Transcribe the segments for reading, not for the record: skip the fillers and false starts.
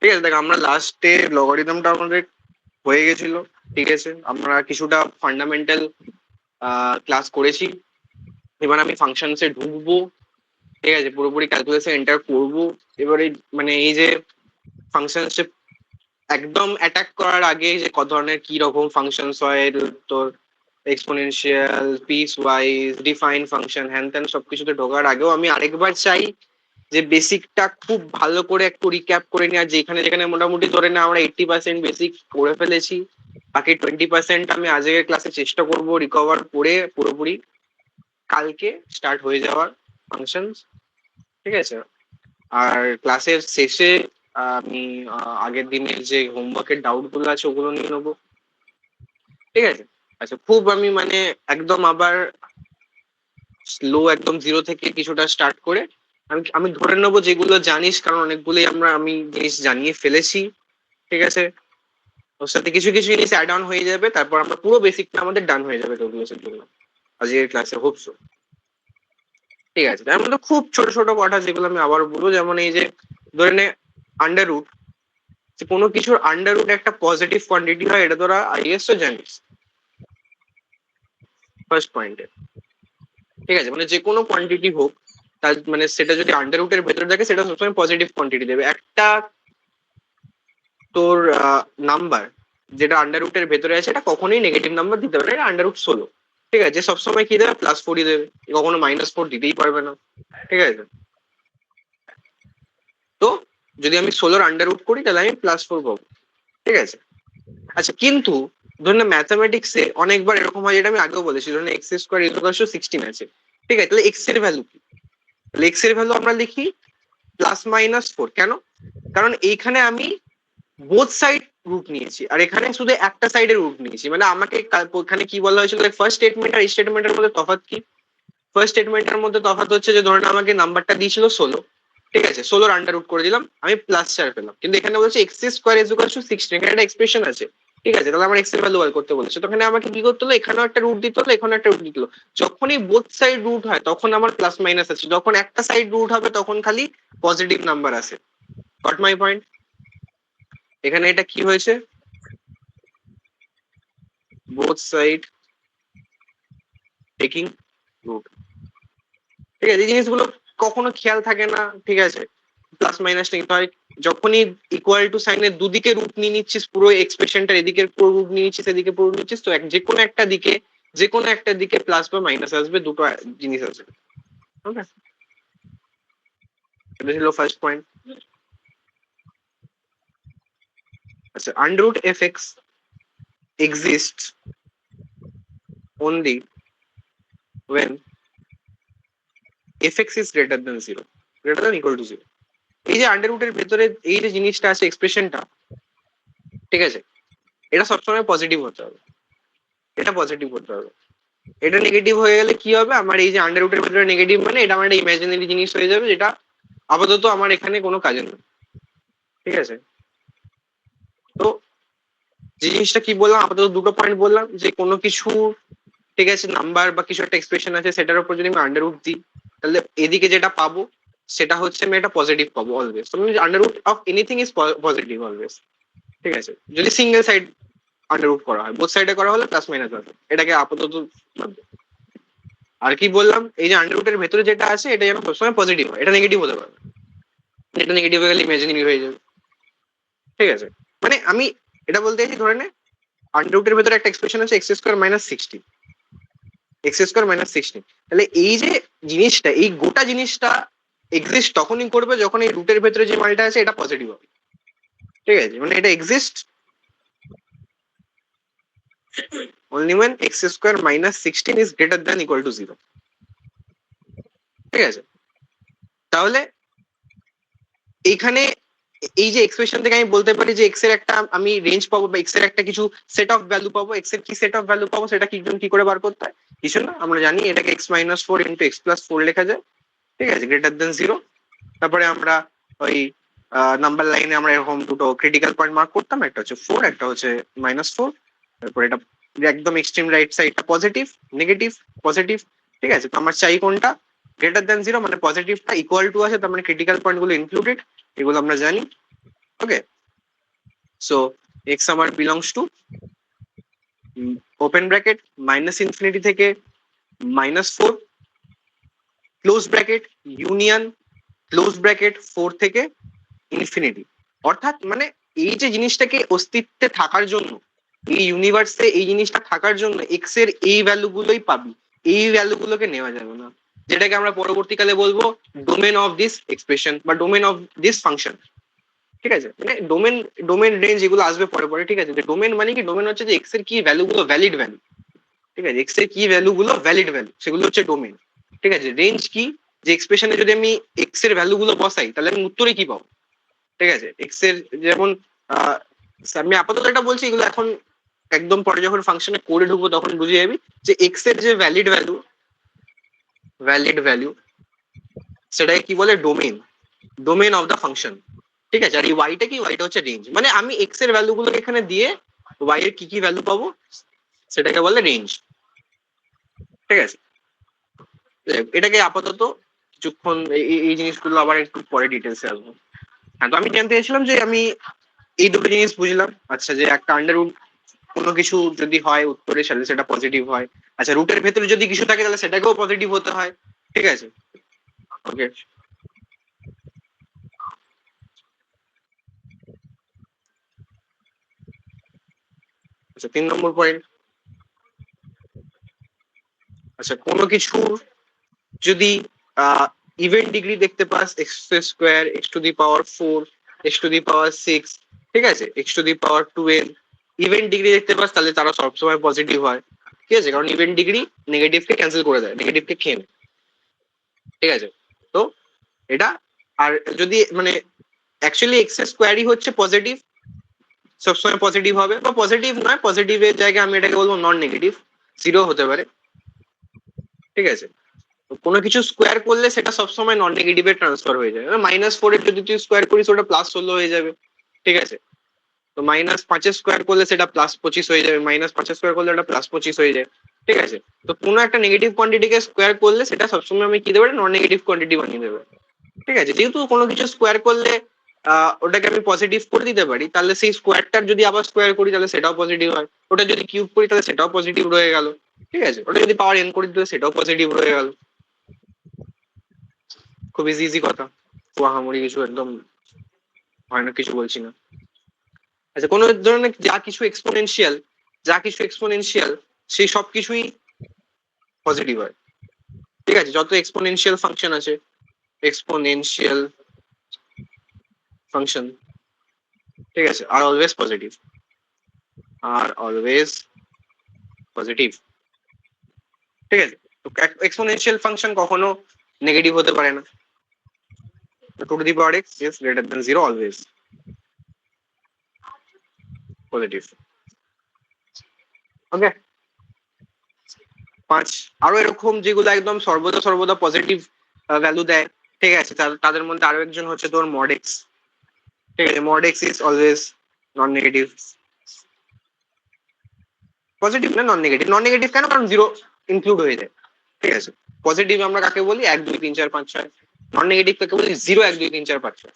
ঠিক আছে, দেখ আমরা লাস্টে লগারিদমটা আমাদের হয়ে গেছিল, ঠিক আছে, আমরা কিছুটা ফান্ডামেন্টাল ক্লাস করেছি। এবার আমি ফাংশনসে ঢুকবো, ঠিক আছে, পুরোপুরি ক্যালকুলাসে এন্টার করবো। এবারে মানে এই যে ফাংশনসে একদম অ্যাটাক করার আগে যে কত ধরনের কি রকম ফাংশনস হয়, তোর exponential, piece wise, define function, হ্যান ত্যান সবকিছুতে ঢোকার আগেও আমি আরেকবার চাই যে বেসিকটা খুব ভালো করে একটু রিক্যাপ করে নিই। আর যেখানে যেখানে মোটামুটি ধরে না আমরা 80% বেসিক পড়ে ফেলেছি, বাকি 20% আমি আজকের ক্লাসে চেষ্টা করব রিকভার করে পুরোপুরি কালকে স্টার্ট হয়ে যাওয়ার ফাংশন, ঠিক আছে। আর ক্লাসের শেষে আমি আগের দিনের যে হোমওয়ার্কের ডাউট গুলো আছে ওগুলো নিয়ে নেবো, ঠিক আছে। আচ্ছা, খুব আমি মানে একদম আবার স্লো, একদম জিরো থেকে কিছুটা স্টার্ট করে আমি আমি ধরে নেবো যেগুলো জানিস, কারণ অনেকগুলোই আমি জিনিস জানিয়ে ফেলেছি, ঠিক আছে। ওর সাথে কিছু কিছু জিনিস অ্যাড অন হয়ে যাবে, তারপর আমরা পুরো বেসিকটা আমাদের ডান হয়ে যাবে ক্যালকুলাসের জন্য আজকের ক্লাসে, হোপসো। ঠিক আছে, তার মধ্যে খুব ছোট ছোট কথা যেগুলো আমি আবার বলবো, যেমন এই যে ধরে নে আন্ডার রুট, কোনো কিছুর আন্ডার রুট একটা পজিটিভ কোয়ান্টিটি হয়, এটা তোরা আইএস তো জানিস ফার্স্ট পয়েন্টে, ঠিক আছে। মানে যে কোনো কোয়ান্টিটি হোক, তার মানে সেটা যদি আন্ডার রুটের ভেতরে থাকে সেটা সবসময় পজিটিভ কোয়ান্টিটি দেবে। একটা তোর নাম্বার যেটা আন্ডার রুটের ভেতরে আছে এটা কখনোই নেগেটিভ নাম্বার দিতে পারে না, এটা আন্ডার রুট 16, ঠিক আছে। সবসময় কি দেবে, +4ই দেবে, কখনো -4 দিতেই পারবে না, ঠিক আছে। তো যদি আমি 16 আন্ডার রুট করি তাহলে আমি +4 পাবো, ঠিক আছে। আচ্ছা, কিন্তু ধরুন ম্যাথামেটিক্সে অনেকবার এরকম হয়, যেটা আমি আগেও বলেছি, ধরুন x² = 16 আছে, ঠিক আছে। তাহলে এক্স এর ভ্যালু কি? তাহলে এক্স এর ভ্যালু আমরা লিখি +-4। কেন? কারণ এইখানে আমি বোথ সাইড রুট নিয়েছি, আর এখানে শুধু একটা সাইডের রুট নিয়েছি। মানে আমাকে এখানে কি বলা হয়েছিল, ফার্স্ট স্টেটমেন্ট আর এই স্টেটমেন্টের মধ্যে তফাৎ কি? ফার্স্ট স্টেটমেন্টের মধ্যে তফাৎ হচ্ছে যে ধরুন আমাকে নাম্বারটা দিয়েছিল 16, ঠিক আছে, 16 আন্ডার রুট করে দিলাম, আমি +4 পেলাম। কিন্তু এখানে বলছে x² = 16, এখানে একটা এক্সপ্রেশন আছে, ঠিক আছে। তাহলে আমার এক্স এর ভ্যালু বার করতে বলেছে, তো এখানে আমাকে কি করতে হলো, এখানেও একটা রুট দিতে হলো, এখানেও একটা রুট দিতে হলো। যখনই বোথ সাইড রুট হয় তখন আমার প্লাস মাইনাস আছে, যখন একটা সাইড রুট হবে তখন খালি পজিটিভ নাম্বার আসে। Got my point? এখানে এটা কি হয়েছে, বোথ সাইড টেকিং রুট, ঠিক আছে। এই জিনিসগুলো কখনো খেয়াল থাকে না, ঠিক আছে। প্লাস মাইনাস নিতে হয়, যখনই ইকুয়াল টু সাইনের দুদিকে রুট নিয়ে নিচ্ছিস, পুরো এক্সপ্রেশনটার এদিকে পুরো রুট নিয়ে নিচ্ছিস, এদিকে পুরো নিচ্ছিস, তো যে কোনো একটা দিকে প্লাস বা মাইনাস আসবে, দুটো জিনিস আছে, ওকে। এটা ছিল ফার্স্ট পয়েন্ট। আচ্ছা, আন্ডাররুট f(x) exists only when f(x) is greater than 0, greater than equal to 0। এই যে আন্ডাররুটের ভেতরে এই যে জিনিসটা আছে, এক্সপ্রেশনটা, ঠিক আছে, এটা সবসময় পজিটিভ হতে হবে, এটা পজিটিভ হতে হবে। এটা নেগেটিভ হয়ে গেলে কি হবে, আমার এই যে আন্ডার রুটের ভেতরে নেগেটিভ, মানে এটা আমার একটা ইমাজিনারি জিনিস হয়ে যাবে, যেটা আপাতত আমার এখানে কোনো কাজে নেই, ঠিক আছে। তো যে জিনিসটা কি বললাম, আপাতত দুটো পয়েন্ট বললাম, যে কোনো কিছু, ঠিক আছে, নাম্বার বা কিছু একটা এক্সপ্রেশন আছে, সেটার উপর যদি আমি আন্ডার রুট দিই, তাহলে এদিকে যেটা পাবো সেটা হচ্ছে আমি একটা পজিটিভ পাবো অলওয়েজ। তো under root of anything is positive always, ঠিক আছে, যদি সিঙ্গেল সাইড আন্ডার রুট করা হয়। বোথ সাইডে করা হলে প্লাস মাইনাস হবে, এটাকে আপাতত ভাববে। আর কি বললাম, এই যে আন্ডার রুটের ভেতরে যেটা আছে এটা যেন সবসময় পজিটিভ হয়, এটা নেগেটিভ হতে পারে, এটা নেগেটিভ হয়ে গেলে ইমাজিনারি হয়ে যাবে, ঠিক আছে। মানে আমি এটা বলতে চাইছি, ধরে নে আন্ডার রুটের ভেতরে একটা এক্সপ্রেশন আছে x² - 16, x²-16। তাহলে এই যে জিনিসটা, এই গোটা জিনিসটা এক্সিস্ট তখনই করবে যখন এই রুটের ভেতরে যে মালটা আছে এটা পজিটিভ হবে, ঠিক আছে। মানে এটা exist only when x² - 16 is greater than equal to 0, ঠিক আছে। তাহলে এইখানে এই যে এক্সপ্রেশন থেকে আমি বলতে পারি যে এক্স এর একটা আমি রেঞ্জ পাবো, বা এক্স এর একটা কিছু সেট অফ ভ্যালু পাবো। এক্স এর কি সেট অফ ভ্যালু পাবো সেটা কি করে বার করতে হয়, কিছু না, আমরা জানি এটাকে x-4 × x+4 লেখা যায়, ঠিক আছে, গ্রেটার দেন 0। তারপরে আমরা ওই নাম্বার লাইনে আমরা এরকম দুটো ক্রিটিক্যাল পয়েন্ট মার্ক করতাম, একটা হচ্ছে 4, একটা হচ্ছে -4। তারপরে এটা একদম এক্সট্রিম রাইট সাইডটা পজিটিভ, নেগেটিভ, পজিটিভ, ঠিক আছে। তো আমার চাই কোনটা, গ্রেটার দেন 0, মানে পজিটিভটা ইকুয়াল টু আছে, তার মানে ক্রিটিক্যাল পয়েন্ট গুলো ইনক্লুডেড, এগুলো আমরা জানি। ওকে, সো এক্স আমার belongs to open bracket minus infinity থেকে -4 close bracket union close bracket 4 থেকে ইনফিনিটি। অর্থাৎ মানে এই যে জিনিসটাকে অস্তিত্বে থাকার জন্য, এই ইউনিভার্সে এই জিনিসটা থাকার জন্য এক্স এর এই ভ্যালুগুলোই পাবি, এই ভ্যালুগুলোকে নেওয়া যাবে না, যেটাকে আমরা পরবর্তীকালে বলবো ডোমেন অফ দিস এক্সপ্রেশন বা ডোমেন অফ দিস ফাংশন। ঠিক আছে, মানে ডোমেন ডোমেন রেঞ্জ এগুলো আসবে পরে পরে। ঠিক আছে, ডোমেন মানে কি, ডোমেন হচ্ছে যে এক্স এর কি ভ্যালুগুলো ভ্যালিড ভ্যালু। ঠিক আছে, এক্স এর কি ভ্যালুগুলো ভ্যালিড ভ্যালু সেগুলো হচ্ছে ডোমেন। ঠিক আছে, রেঞ্জ কি, যে এক্সপ্রেশনে যদি আমি এক্স এর ভ্যালুগুলো বসাই তাহলে আমি উত্তরে কি পাবো। ঠিক আছে, এক্স এর যেমন আমি আপাতত এটা বলছি, এগুলো এখন একদম পরে যখন ফাংশনে কোডে ঢুকবো তখন বুঝে যাবি যে এক্স এর যে ভ্যালিড ভ্যালু সেটাকে কি বলে, domain, domain of the function. ঠিক আছে, আর এই ওয়াইটা কি, ওয়াইটা হচ্ছে রেঞ্জ, মানে আমি এক্স এর ভ্যালুগুলো এখানে দিয়ে ওয়াই এর কি কি ভ্যালু পাবো সেটাকে বলে রেঞ্জ। ঠিক আছে, এটাকে আপাতত কিছুক্ষণ এই জিনিসগুলো আবার একটু পরে ডিটেলসে আসবো। হ্যাঁ, তো আমি জানতে চাইছিলাম যে আমি এই দুটো জিনিস বুঝলাম। আচ্ছা, যে একটা আন্ডার রুট কোনো কিছু যদি হয় উত্তরে সাথে সেটা পজিটিভ হয়। আচ্ছা, রুটের ভেতরে যদি কিছু থাকে তাহলে সেটাকেও পজিটিভ হতে হয়। ঠিক আছে, ওকে। আচ্ছা, 3 নম্বর পয়েন্ট। আচ্ছা, কোনো কিছু যদি ইভেন্ট ডিগ্রি দেখতে পাস x square, x to the power 4, x to the power 6, ঠিক আছে, x to the power 12 even degree দেখতে পাস, তাহলে তারা সবসময় পজিটিভ হয়। ঠিক আছে, কারণ ইভেন্ট ডিগ্রি নেগেটিভকে ক্যান্সেল করে দেয়, নেগেটিভকে খেয়ে নেয়। ঠিক আছে, তো এটা, আর যদি মানে অ্যাকচুয়ালি এক্স স্কোয়ারই হচ্ছে পজিটিভ, সবসময় পজিটিভ হবে, বা পজিটিভ নয়, পজিটিভের জায়গায় আমি এটাকে বলবো নন নেগেটিভ, 0 হতে পারে। ঠিক আছে, কোনো কিছু স্কোয়ার করলে সেটা সবসময় নন নেগেটিভে ট্রান্সফার হয়ে যাবে। -4 এর যদি তুই স্কোয়ার করিস ওটা +16 হয়ে যাবে। ঠিক আছে, তো -5 স্কোয়ার করলে সেটা +25 হয়ে যাবে, -5 স্কোয়ার করলে ওটা +25 হয়ে যায়। ঠিক আছে, তো কোনো একটা নেগেটিভ কোয়ান্টিটিকে স্কোয়ার করলে সেটা সবসময় আমি কি দেবো, নন নেগেটিভ কোয়ান্টিটি বানিয়ে দেবে। ঠিক আছে, যেহেতু কোনো কিছু স্কোয়ার করলে ওটাকে আমি পজিটিভ করে দিতে পারি, তাহলে সেই স্কোয়ারটার যদি আবার স্কোয়ার করি তাহলে সেটাও পজিটিভ হয়, ওটা যদি কিউব করি তাহলে সেটাও পজিটিভ রয়ে গেল। ঠিক আছে, ওটা যদি পাওয়ার n করে দিতে সেটাও পজিটিভ রয়ে গেল। খুব ইজি ইজি কথা, আহামরি কিছু একদম ভয়ানক কিছু বলছি না। আচ্ছা, কোনো ধরনের যা কিছু এক্সপোনেনশিয়াল সেই সব কিছুই পজিটিভ হয়। ঠিক আছে, যত এক্সপোনেনশিয়াল ফাংশন আছে, এক্সপোনেনশিয়াল ফাংশন, ঠিক আছে, are always positive, are always positive. ঠিক আছে, তো এক্সপোনেনশিয়াল ফাংশন কখনো নেগেটিভ হতে পারে না। 2 to the power x is greater than 0 always positive. ওকে, 5 আরো এরকম যেগুলো একদম সর্বদা সর্বদা পজিটিভ ভ্যালু দেয়। ঠিক আছে, তাদের মধ্যে আরো একজন হচ্ছে তোর মড এক্স। ঠিক আছে, mod x is always non negative, positive না নন নেগেটিভ। নন নেগেটিভ কেন, কারণ 0 ইনক্লুড হয়ে যায়। ঠিক আছে, পজিটিভ আমরা কাকে বলি, 1 2 3 4 5 6, নন নেগেটিভ কাকে বলি 0 1 2 3 4 5 6।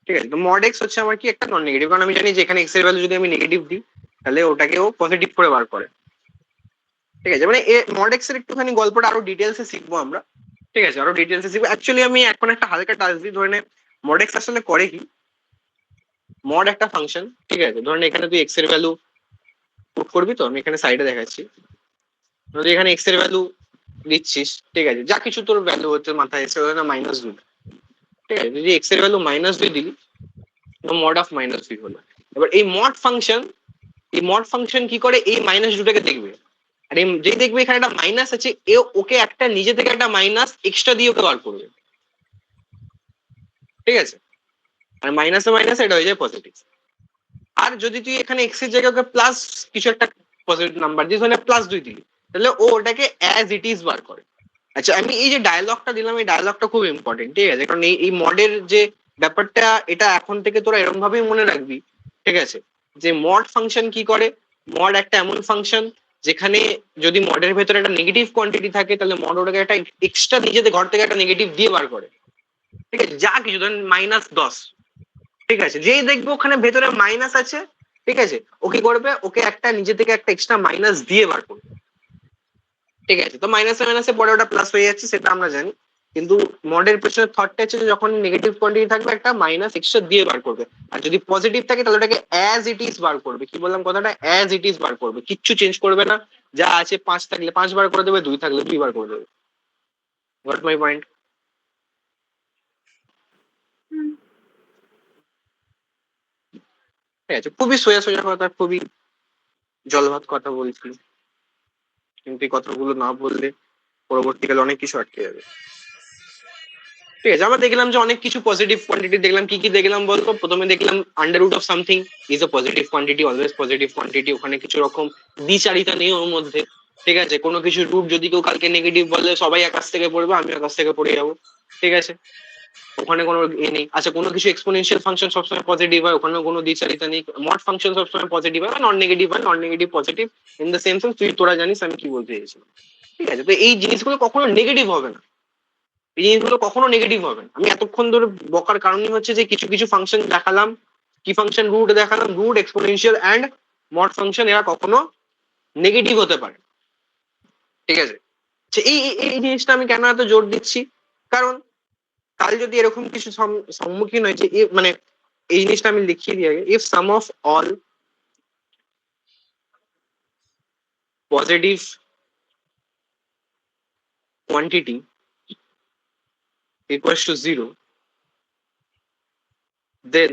ঠিক আছে, তো মড এক্স হচ্ছে আমার কি একটা নন নেগেটিভ, কারণ আমি জানি যে এখানে এক্স এর ভ্যালু যদি আমি নেগেটিভ দিই তাহলে ওটাকেও পজিটিভ করে বার করে। ঠিক আছে, মানে মড এক্স এর একটুখানি গল্পটা আরো ডিটেলসে শিখবো আমরা। ঠিক আছে, আরো ডিটেলসে শিখবো। অ্যাকচুয়ালি আমি এখন একটা হালকা টাচ দিই, ধরে নে মড এক্স আসলে করে কি। মড একটা ফাংশন, ঠিক আছে, ধরে নে এখানে তুই এক্স এর ভ্যালু পুট করবি, তো আমি এখানে সাইডে দেখাচ্ছি। যদি এখানে এক্স এর ভ্যালু দিচ্ছিস, ঠিক আছে, যা কিছু তোর ভ্যালু হচ্ছে মাথায় এসে ধরে না -2, ঠিক আছে, যদি এক্স এর ভ্যালু -2 দিলি, মড অফ -2 হলো। এবার এই মড ফাংশন কি করে, এই -2টাকে দেখবে, আর যেই দেখবে এখানে একটা মাইনাস আছে, ওকে একটা নিজে থেকে একটা মাইনাস এক্সট্রা দিয়ে ওকে বার করবে। ঠিক আছে, আর মাইনাসে মাইনাসে এটা হয়ে যায় পজিটিভ। আর যদি তুই এখানে এক্স এর জায়গায় ওকে প্লাস কিছু একটা পজিটিভ নাম্বার দিস, মানে +2 দিলি, তাহলে ও ওটাকে অ্যাজ ইট ইজ বার করে। আচ্ছা, আমি এই যে ডায়ালগটা দিলাম, এই ডায়ালগটা খুব ইম্পর্টেন্ট। ঠিক আছে, কারণ এই মডের যে ব্যাপারটা, এটা এখন থেকে তোরা এরকম ভাবেই মনে রাখবি। ঠিক আছে, যে মড ফাংশন কি করে, মড একটা এমন ফাংশন যেখানে যদি মডের ভেতরে একটা নেগেটিভ কোয়ান্টিটি থাকে তাহলে মড ওটাকে একটা এক্সট্রা নিজেদের ঘর থেকে একটা নেগেটিভ দিয়ে বার করে। ঠিক আছে, যা কিছু ধরেন -10, ঠিক আছে, যেই দেখবে ওখানে ভেতরে মাইনাস আছে, ঠিক আছে, ও কি করবে, ওকে একটা নিজে থেকে একটা এক্সট্রা মাইনাস দিয়ে বার করবে। ঠিক আছে, তো মাইনাসে মাইনাসে পরে ওটা প্লাস হয়ে যাচ্ছে, সেটা আমরা জানি। কিন্তু মডের পেছনে থটটা হচ্ছে যে যখন নেগেটিভ কোয়ান্টিটি থাকবে একটা মাইনাস এক্সট্রা দিয়ে বার করবে, আর যদি পজিটিভ থাকে তাহলে ওটাকে অ্যাজ ইট ইজ বার করবে। কি বললাম কথাটা, অ্যাজ ইট ইজ বার করবে, কিচ্ছু চেঞ্জ করবে না। যা আছে 5 থাকলে 5 বার করে দেবে, 2 থাকলে 2 বার করে দেবে। What my point? ঠিক আছে, খুবই সোজা সোজা কথা, খুবই জলভাত কথা বলছি, কিন্তু এই কথাগুলো না বললে পরবর্তীকালে অনেক কিছু আটকে যাবে। ঠিক আছে, আমরা দেখলাম যে অনেক কিছু পজিটিভ কোয়ান্টিটি দেখলাম। কি কি দেখলাম বলতো? প্রথমে দেখলাম under root of something is a positive quantity, always positive quantity. ওখানে কিছু রকম দ্বিচারিতা নেই ওর মধ্যে। ঠিক আছে, কোনো কিছু রুট যদি কেউ কালকে নেগেটিভ বলে, সবাই আকাশ থেকে পড়বে, আমি আকাশ থেকে পড়ে যাবো। ঠিক আছে, ওখানে কোনো এ নেই। আচ্ছা, কোনো কিছু এক্সপোনেনশিয়াল ফাংশন সবসময় পজিটিভ হয়, ওখানে কোনো দ্বিচারিতা নেই। মড ফাংশন সবসময় পজিটিভ হয়, নন নেগেটিভ হয়, non negative positive. In the same sense, তোরা জানিস আমি কি বলতে চাইছিলাম। ঠিক আছে, তো এই জিনিসগুলো কখনো নেগেটিভ হবে না, এই জিনিসগুলো কখনো নেগেটিভ হবে না। আমি এতক্ষণ ধরে বকার কারণই হচ্ছে যে কিছু কিছু ফাংশন দেখালাম। কি ফাংশন? রুট দেখালাম, root, exponential and mod function, এরা কখনো নেগেটিভ হতে পারে। ঠিক আছে, এই এই এই জিনিসটা আমি কেন এত জোর দিচ্ছি, কারণ কাল যদি এরকম কিছু সম্মুখীন হয়েছে, মানে এই জিনিসটা আমি লিখিয়ে দিই আগে। If sum of all positive quantity equals to zero, then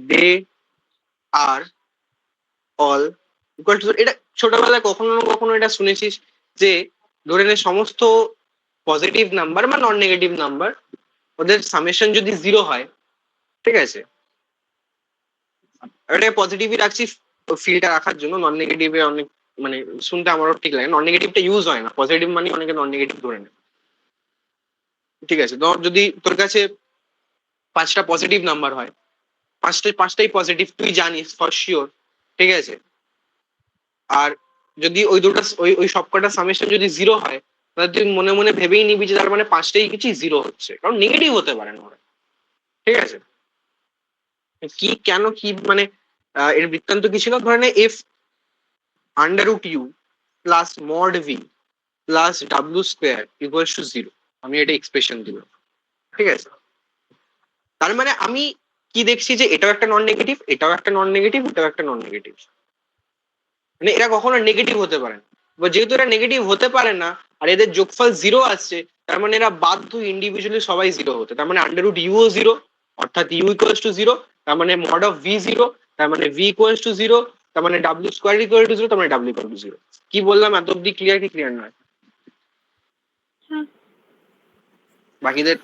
they are all equal to, এটা ছোটবেলায় কখনো না কখনো এটা শুনেছিস যে ধরে নে সমস্ত পজিটিভ নাম্বার বা নন নেগেটিভ নাম্বার, ওদের সামেশন যদি জিরো হয়, ঠিক আছে, এটা পজিটিভই রাখছি ফিলটা রাখার জন্য। নন নেগেটিভে অনেক মানে শুনতে আমারও ঠিক লাগে, নন নেগেটিভটা ইউজ হয় না, পজিটিভ মানে অনেকে নন নেগেটিভ ধরে নেয়। ঠিক আছে, তো যদি তোর কাছে 5টা পজিটিভ নাম্বার হয়, পাঁচটাই পজিটিভ তুই জানিস ফর শিওর, ঠিক আছে, আর যদি ওই দুটো ওই সবকটা সামেশন যদি জিরো হয়, তাহলে তুই মনে মনে ভেবেই নিবি যে তার মানে 5টাই কিছু জিরো হচ্ছে, কারণ নেগেটিভ হতে পারে না ওরা। ঠিক আছে, কি কেন কি মানে এর বৃত্তান্ত কি ছিল, ধরে নে if under root u plus mod v plus ডাব্লিউ স্কোয়ার ইকুয়ালস টু জিরো, আমি এটা এক্সপ্রেশন দিলাম। ঠিক আছে, তার মানে আমি কি দেখছি যে এটাও একটা নন নেগেটিভ, এটাও একটা নন নেগেটিভ, এটাও একটা নন নেগেটিভ, মানে এরা কখনো নেগেটিভ হতে পারে না। এবার যেহেতু এরা নেগেটিভ হতে পারে না আর এদের যোগফল জিরো আসছে, তার মানে এরা বাধ্য ইন্ডিভিজুয়ালি সবাই জিরো হতে। তার মানে আন্ডার রুট ইউ জিরো, অর্থাৎ ইউ ইকুয়ালস টু জিরো, তার মানে মড অফ ভি জিরো, তার মানে ভি ইকুয়ালস টু জিরো, তার মানে W square equal to zero, তার মানে ডাব্লিউ ইকুয়াল টু জিরো। কি বললাম এত অব্দি ক্লিয়ার কি ক্লিয়ার নয়? বাকিদের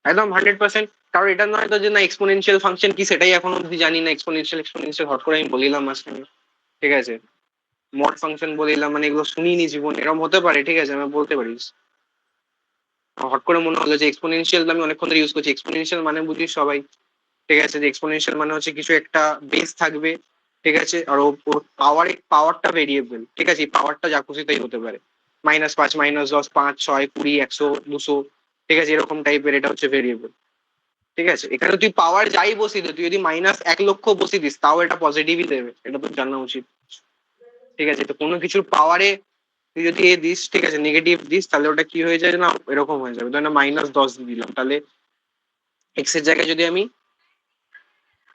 একদম 100%। কারণ এটা নয় তো যে না এক্সপোনেনশিয়াল ফাংশন কি সেটাই এখন অব্দি জানি না, এক্সপোনেনশিয়াল হট করে আমি বলিলাম মাঝখানে। ঠিক আছে, মড ফাংশন বলিলাম, মানে এগুলো শুনিনি জীবন, এরকম হতে পারে, ঠিক আছে, আমি বলতে পারিস। হট করে মনে হলো যে এক্সপোনেনশিয়াল আমি অনেকক্ষণ ধরে ইউজ করছি, এক্সপোনেনশিয়াল মানে বুঝিস সবাই। ঠিক আছে, যে এক্সপোনেনশিয়াল মানে হচ্ছে কিছু একটা বেস থাকবে, ঠিক আছে, আর ওর পাওয়ারটা ভেরিয়েবল। ঠিক আছে, এই পাওয়ারটা যা খুশি তাই হতে পারে, -5, -10, 5, 6, 20, 100, 200, ঠিক আছে, এরকম টাইপের, এটা হচ্ছে ভেরিয়েবল। ঠিক আছে, এখানে তুই পাওয়ার যাই বসিয়ে দে, তুই যদি -1,00,000 বসিয়ে দিস তাও এটা পজিটিভই দেবে, এটা তো জানা উচিত। ঠিক আছে, তো কোনো কিছুর পাওয়ারে তুই যদি এ দিস, ঠিক আছে, নেগেটিভ দিস, তাহলে ওটা কি হয়ে যায় না, এরকম হয়ে যাবে। ধর না -10 দিলাম, তাহলে এক্স এর জায়গায় যদি আমি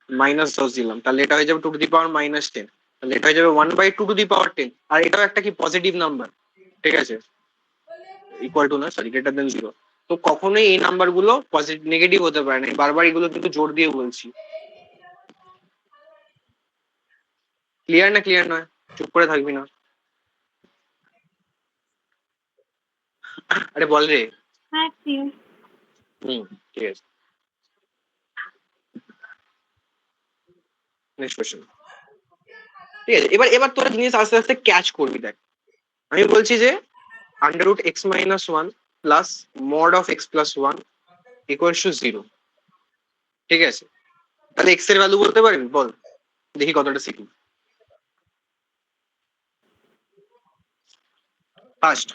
-10 দিলাম, তাহলে এটা হয়ে যাবে 2 টু দি পাওয়ার -10, তাহলে এটা হয়ে যাবে 1/2 টু দি পাওয়ার 10, আর এটাও একটা কি পজিটিভ নাম্বার। ঠিক আছে, ইকুয়াল টু না, সরি, গ্রেটার দেন 0। তো কখনোই এই নাম্বার গুলো পজিটিভ নেগেটিভ হতে পারে না, বারবার এগুলো কিন্তু জোর দিয়ে বলছি। ক্লিয়ার না ক্লিয়ার নয়? চুপ করে থাকবি না, আরে বল রে। হ্যাঁ ক্লিয়ার। ঠিক আছে, নেক্সট কোশ্চেন। ঠিক আছে, এবার এবার তোরা জিনিস আস্তে আস্তে ক্যাচ করবি। দেখ, আমি বলছি যে under root x-1 plus mod of x+1 equal to 0। ঠিক আছে, তাহলে এক্স এর ভ্যালু বলতে পারবি? বল দেখি কতটা শিখি। ফার্স্ট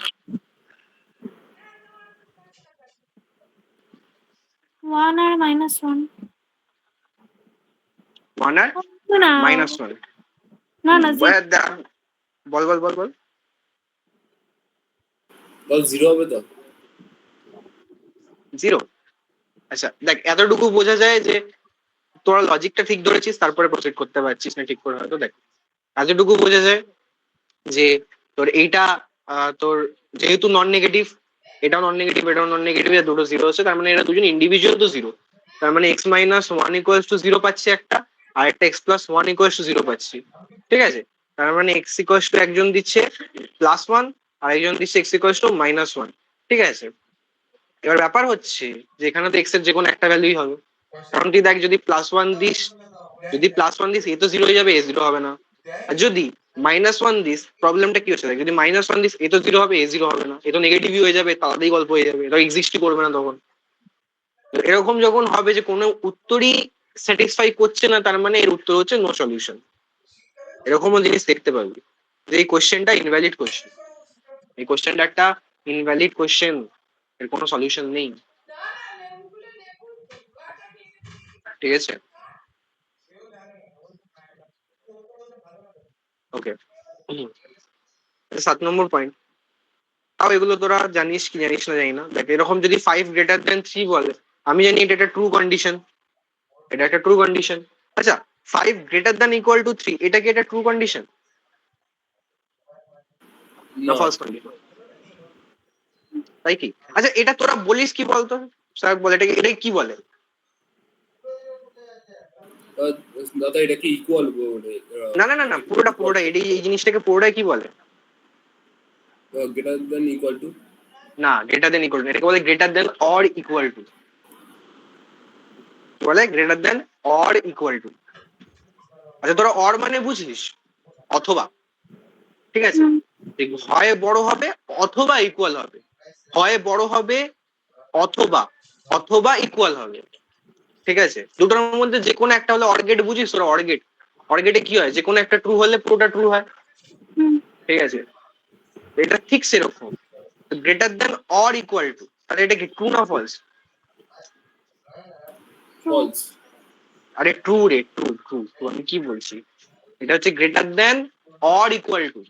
1 আর -1 1 আর না -1 না না বল বল বল বল বল 0 হবে তো 0। আচ্ছা দেখ, এতটুকু বোঝা যায় যে তোরা লজিকটা ঠিক ধরেছিস, তারপরে প্রসিড করতে পারছিস না ঠিক করে হয়তো। দেখ এতটুকু বোঝা যায় যে তোর এইটা তোর যেহেতু নন নেগেটিভ, এটাও নন নেগেটিভ এটাও নন নেগেটিভ, দুটো জিরো আছে, তার মানে এরা দুজন ইন্ডিভিজুয়াল তো জিরো। তার মানে x-1 ইকুয়ালস টু 0 পাচ্ছি একটা, আর একটা x+1 ইকুয়ালস টু 0 পাচ্ছি। ঠিক আছে, তার মানে x ইকুয়ালস টু একজন দিচ্ছে +1 আর একজন দিচ্ছে x ইকুয়ালস টু -1। ঠিক আছে, এবার ব্যাপার হচ্ছে যে এখানে তো x এর যে কোনো একটা ভ্যালুই হবে। কারণ তুই দেখ, যদি +1 দিস, এ তো 0 হয়ে যাবে, এ 0 হবে না। আর যদি -1 দিস, প্রবলেমটা কি হচ্ছে দেখ, যদি -1 দিস এ তো 0 হবে, এ 0 হবে না, এ তো নেগেটিভই হয়ে যাবে, তাড়াতাড়ি গল্প হয়ে যাবে, এটা এক্সিস্টই করবে না তখন। এরকম যখন হবে যে কোনো উত্তরই স্যাটিসফাই করছে না, তার মানে এর উত্তর হচ্ছে নো সলিউশন। এরকমও জিনিস দেখতে পাবি যে এই কোশ্চেনটা ইনভ্যালিড কোশ্চেন, এই কোশ্চেনটা একটা ইনভ্যালিড কোশ্চেন, এর কোনো সলিউশন নেই। ঠিক আছে, ওকে। 7 নম্বর পয়েন্ট, তাও এগুলো তোরা জানিস কি জানিস না জানি না। দেখ এরকম যদি 5 গ্রেটার দেন 3 বলে, আমি জানি এটা একটা ট্রু কন্ডিশন, এটা একটা ট্রু কন্ডিশন। আচ্ছা 5 গ্রেটার দেন ইকুয়াল টু 3, এটা কি একটা ট্রু কন্ডিশন না ফলস কন্ডিশন? তাই কি? আচ্ছা এটা তোরা বলিস কি বলতো, স্যার বলে এটা কি বলে? দাদা এটা কি ইকুয়াল না না না না, পুরোটা এই জিনিসটাকে পুরোটাই কি বলে? গ্রেটার দ্যান ইকুয়াল টু না, গ্রেটার দেন ইকুয়াল টু, এটাকে বলে greater than or equal to, বলে greater than or equal to. আচ্ছা তোরা অর মানে বুঝিস অথবা, ঠিক আছে, হয় বড় হবে অথবা ইকুয়াল হবে, হয় বড় হবে অথবা অথবা ইকুয়াল হবে। ঠিক আছে, দুটোর মধ্যে যে কোনো একটা হলে অর্গেট, বুঝিস তোরা অর্গেট? অর্গেটে কি হয়, যে কোনো একটা ট্রু হলে পুরোটা ট্রু হয়। ঠিক আছে, এটা ঠিক সেরকম, greater than or equal two, তাহলে এটা কি ট্রু না ফলস? ফলস। আরে ট্রু রে, ট্রু ট্রু, আমি কি বলছি, এটা হচ্ছে greater than or equal two,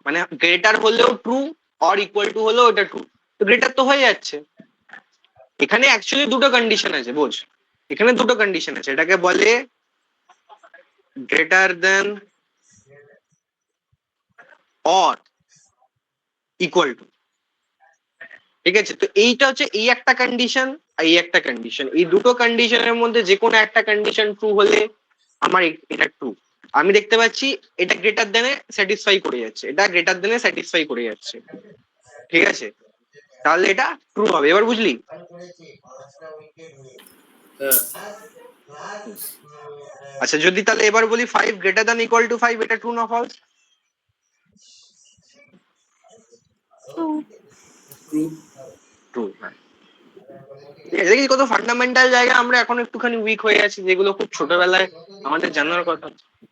মানে গ্রেটার হলেও ট্রু, অর ইকুয়াল টু হলেও এটা ট্রু, তো গ্রেটার তো হয়ে যাচ্ছে। এখানে অ্যাকচুয়ালি দুটো কন্ডিশন আছে, বোঝ, এখানে দুটো কন্ডিশন আছে, এটাকে বলে greater than or equal two. ঠিক আছে, তো এইটা হচ্ছে এই একটা কন্ডিশন আর এই একটা কন্ডিশন, এই দুটো কন্ডিশনের মধ্যে যে কোনো একটা কন্ডিশন ট্রু হলে আমার এটা ট্রু। আমি দেখতে পাচ্ছি এটা গ্রেটার দেনে স্যাটিসফাই করে যাচ্ছে, এটা গ্রেটার দেনে স্যাটিসফাই করে যাচ্ছে। ঠিক আছে, তাহলে এটা ট্রু হবে, এবার বুঝলি? আচ্ছা যদি তাহলে এবার বলি 5 গ্রেটার দেন ইকুয়াল টু 5, এটা ট্রু না ফলস? ট্রু। হ্যাঁ, দেখি কত ফান্ডামেন্টাল জায়গা আমরা এখন একটুখানি উইক হয়ে আছি, যেগুলো খুব ছোটবেলায় আমাদের জানার কথা,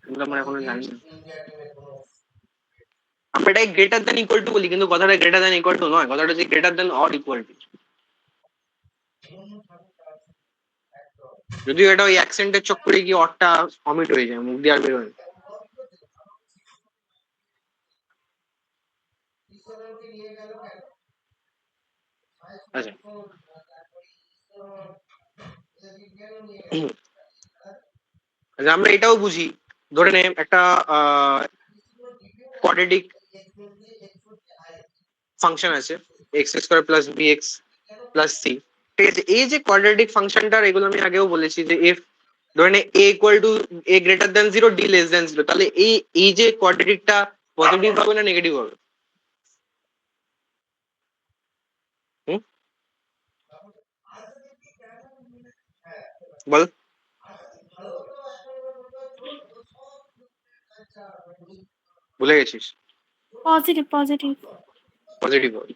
এগুলো আমরা এখনো জানি না। আমরা এটাই গ্রেটার দেন ইকুয়াল টু বলি, কিন্তু কথাটা গ্রেটার দেন ইকুয়াল টু নয়, কথাটা হচ্ছে greater than or equal two. যদিও এটা ওই অ্যাকসেন্টের চক্করে গিয়ে অরটা অমিট হয়ে যায়, মুখ দিয়ে আর বেরোয় না। আচ্ছা আমরা এটাও বুঝি, ধরে নে একটা কোয়াড্রেটিক ফাংশন আছে x² plus bx plus c। ঠিক আছে, এই যে কোয়াড্রেটিক ফাংশনটার, এগুলো আমি আগেও বলেছি যে এফ ধরে নে a equal to a greater than 0, d less than 0, তাহলে এই যে কোয়াড্রেটিকটা পজিটিভ হবে না নেগেটিভ হবে? বল। ভুলে গেছিস? পজিটিভ পজিটিভ পজিটিভ হবে।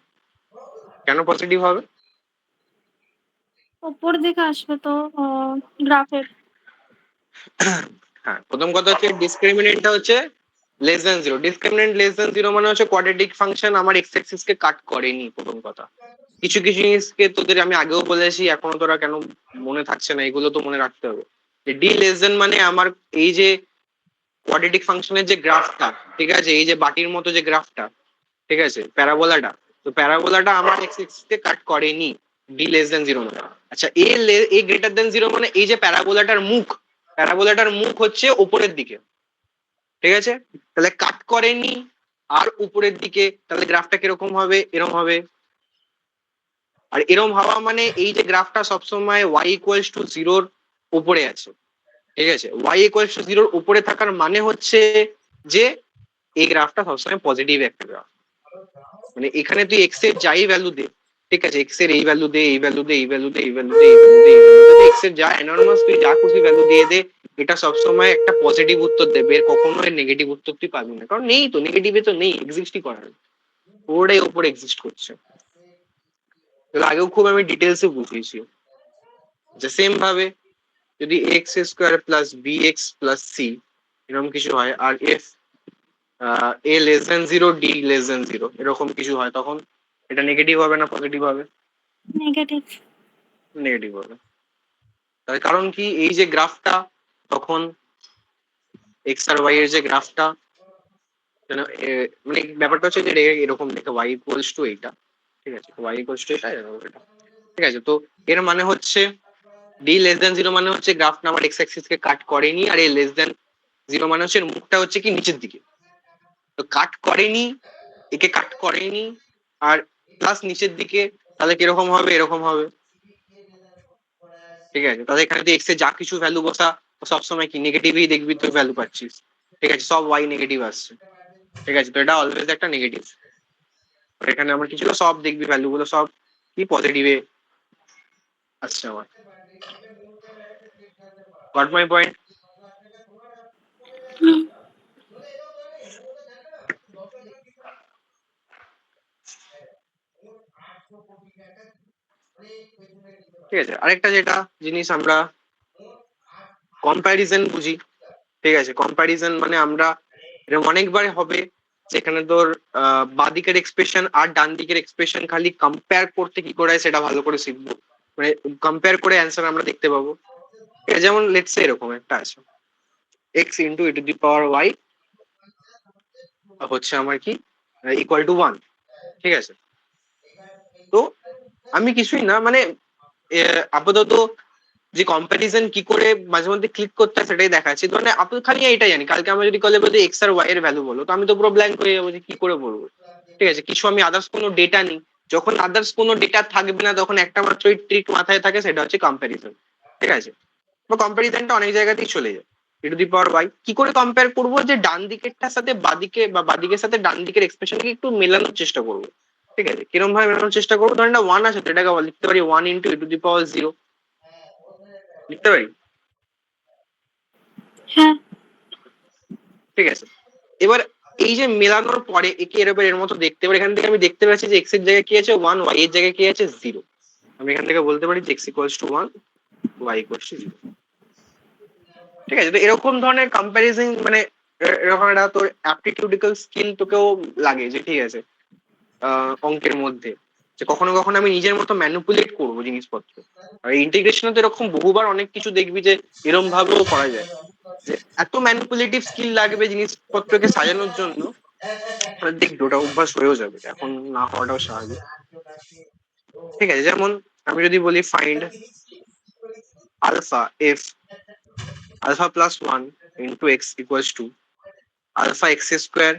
কেন পজিটিভ হবে? উপর দিকে আসবে তো গ্রাফের। হ্যাঁ, প্রথম কথা হচ্ছে ডিসক্রিমিনেন্টটা হচ্ছে less than 0। Discriminant less than 0 মানে হচ্ছে কোয়াড্রেটিক ফাংশন আমার এক্স অ্যাক্সিস কে কাট করেনি, প্রথম কথা। কিছু কিছু জিনিসকে তোদের আমি আগেও বলেছি, এখনো তোরা কেন মনে থাকছে না, এগুলো তো মনে রাখতে হবে। যে ডি লেস দেন মানে আমার এই যে কোয়াড্রেটিক ফাংশনের যে গ্রাফটা, ঠিক আছে, এই যে বাটির মতো যে গ্রাফটা, ঠিক আছে, প্যারাবোলাটা, তো প্যারাবোলাটা আমার এক্স এক্সিস কে কাট করেনি ডি লেস দেন জিরো মানে। আচ্ছা, এ গ্রেটার দেন জিরো মানে এই যে প্যারাবোলাটার মুখ হচ্ছে উপরের দিকে, ঠিক আছে, তাহলে কাট করেনি আর উপরের দিকে, তাহলে গ্রাফটা কিরকম হবে, এরকম হবে। আর এরম হওয়া মানে এই যে গ্রাফটা সবসময় ওয়াই ইকুয়ালস টু জিরোর উপরে আছে, ঠিক আছে, ওয়াই ইকুয়ালস টু জিরোর উপরে থাকার মানে হচ্ছে যে এই গ্রাফটা সবসময় পজিটিভ একটা গ্রাফ। মানে এখানে তুই এক্স এর যাই ভ্যালু দে, ঠিক আছে, এক্স এর এই ভ্যালু দে, এই ভ্যালু দে, এই ভ্যালু দে, এই ভ্যালু দে, এই ভ্যালু দে, এই ভ্যালু দে, এক্স এর যা এনর্মাস তুই যা খুশি ভ্যালু দিয়ে দে, এটা সবসময় একটা পজিটিভ উত্তর দেবে, এর কখনো এর নেগেটিভ উত্তর তুই পাবি না, কারণ নেই তো, নেগেটিভে তো নেই, এক্সিস্টই করে না, ওটাই ওপরে এক্সিস্ট করছে। আগেও খুব আমি ডিটেলসে বুঝিয়েছি। যে সেম ভাবে যদি x square plus b x plus c এরকম কিছু হয়, আর f a less than zero d less than zero এরকম কিছু হয়, তখন এটা নেগেটিভ হবে না পজিটিভ হবে? নেগেটিভ। নেগেটিভ হবে। তার কারণ কি, এই যে গ্রাফটা তখন এক্স আর ওয়াই এর যে গ্রাফটা, মানে ব্যাপারটা হচ্ছে যে এরকম দেখে ওয়াই ইকুয়ালস টু এইটা, ঠিক আছে, ওয়াই ইকুয়ালস টু এটা এরকম এটা, ঠিক আছে, তো এর মানে হচ্ছে ডি লেস দেন জিরো মানে হচ্ছে গ্রাফটা আমার এক্স অ্যাক্সিস কে কাট করেনি, আর এ লেস দেন জিরো মানে হচ্ছে এর মুখটা হচ্ছে কি নিচের দিকে, তো কাট করেনি, একে কাট করেনি আর প্লাস নিচের দিকে, তাহলে কিরকম হবে, এরকম হবে, ঠিক আছে, তাহলে এখানে তুই এক্স এর যা কিছু ভ্যালু বসা সবসময় কি নেগেটিভই দেখবি, তুই ভ্যালু পাচ্ছিস, ঠিক আছে, সব ওয়াই নেগেটিভ আসছে, ঠিক আছে, তো এটা অলওয়েজ একটা নেগেটিভ। এখানে আমার কিছু সব দেখবি ভ্যালু গুলো সব কি পজিটিভে আসছে আমার। Got my point? ঠিক আছে, আরেকটা যেটা জিনিস আমরা কম্প্যারিজন বুঝি, ঠিক আছে, কম্প্যারিজন মানে আমরা এরকম অনেকবার হবে যেখানে তোর বাঁদিকের এক্সপ্রেশন আর ডান দিকের এক্সপ্রেশন খালি কম্পেয়ার করতে কি করে হয় সেটা ভালো করে শিখবো, মানে কম্পেয়ার করে অ্যান্সার আমরা দেখতে পাবো। ঠিক আছে, যেমন লেটস সে এরকম একটা আছে x into e to the power y হচ্ছে আমার কি ইকুয়াল টু 1, ঠিক আছে, তো আমি কিছুই না, মানে আপাতত যে কম্প্যারিজন কি করে মাঝে মধ্যে ক্লিক করতে হয় সেটাই দেখাচ্ছি, মানে আপাতত খালি এইটাই জানি, কালকে আমরা যদি কলে বলতে এক্স আর ওয়াই এর ভ্যালু বলো, তো আমি তো পুরো ব্ল্যাঙ্ক হয়ে যাবো যে কি করে বলবো, ঠিক আছে, কিছু আমি আদার্স কোনো ডেটা নিই, যখন আদার্স কোনো ডেটা থাকবে না তখন একটা মাত্রই ট্রিক মাথায় থাকে, সেটা হচ্ছে কম্প্যারিজন, ঠিক আছে, বা কম্প্যারিজনটা অনেক জায়গাতেই চলে যায়। ই টু দি পাওয়ার ওয়াই কি করে কম্পেয়ার করবো, যে ডান দিকেরটার সাথে বাদিকে বা বাদিকের সাথে ডান দিকের এক্সপ্রেশনকে একটু মেলানোর চেষ্টা করবো, ঠিক আছে, কিরকম ভাবে মেলানোর চেষ্টা করবো, ধরেন না 1 আছে তো এটাকে লিখতে পারি 1 ইন্টু ই টু দি পাওয়ার 0, লিখতে পারি, হ্যাঁ। ঠিক আছে, এবার এই যে মেলানোর পরে একে এর মতো দেখতে পারি, এখান থেকে আমি দেখতে পাচ্ছি যে এক্স এর জায়গায় কি আছে 1, ওয়াই এর জায়গায় কি আছে 0, আমি এখান থেকে বলতে পারি যে x equals to 1, y equals to 0, ঠিক আছে, তো এরকম ধরনের কম্প্যারিজন মানে এরকম একটা তোর অ্যাপটিটিউডিক্যাল স্কিল তোকেও লাগে, যে ঠিক আছে অঙ্কের মধ্যে যে কখনো কখনো আমি নিজের মতো ম্যানিপুলেট করবো জিনিসপত্র, আর ইন্টিগ্রেশনে তো এরকম বহুবার অনেক কিছু দেখবি যে এরকম ভাবেও করা যায়, যে এত ম্যানিপুলেটিভ স্কিল লাগবে জিনিসপত্রকে সাজানোর জন্য, দেখবি ওটা অভ্যাস হয়েও যাবে, এখন না হওয়াটাও স্বাভাবিক, ঠিক আছে, যেমন আমি যদি বলি find alpha if alpha plus 1 into x equals to alpha x square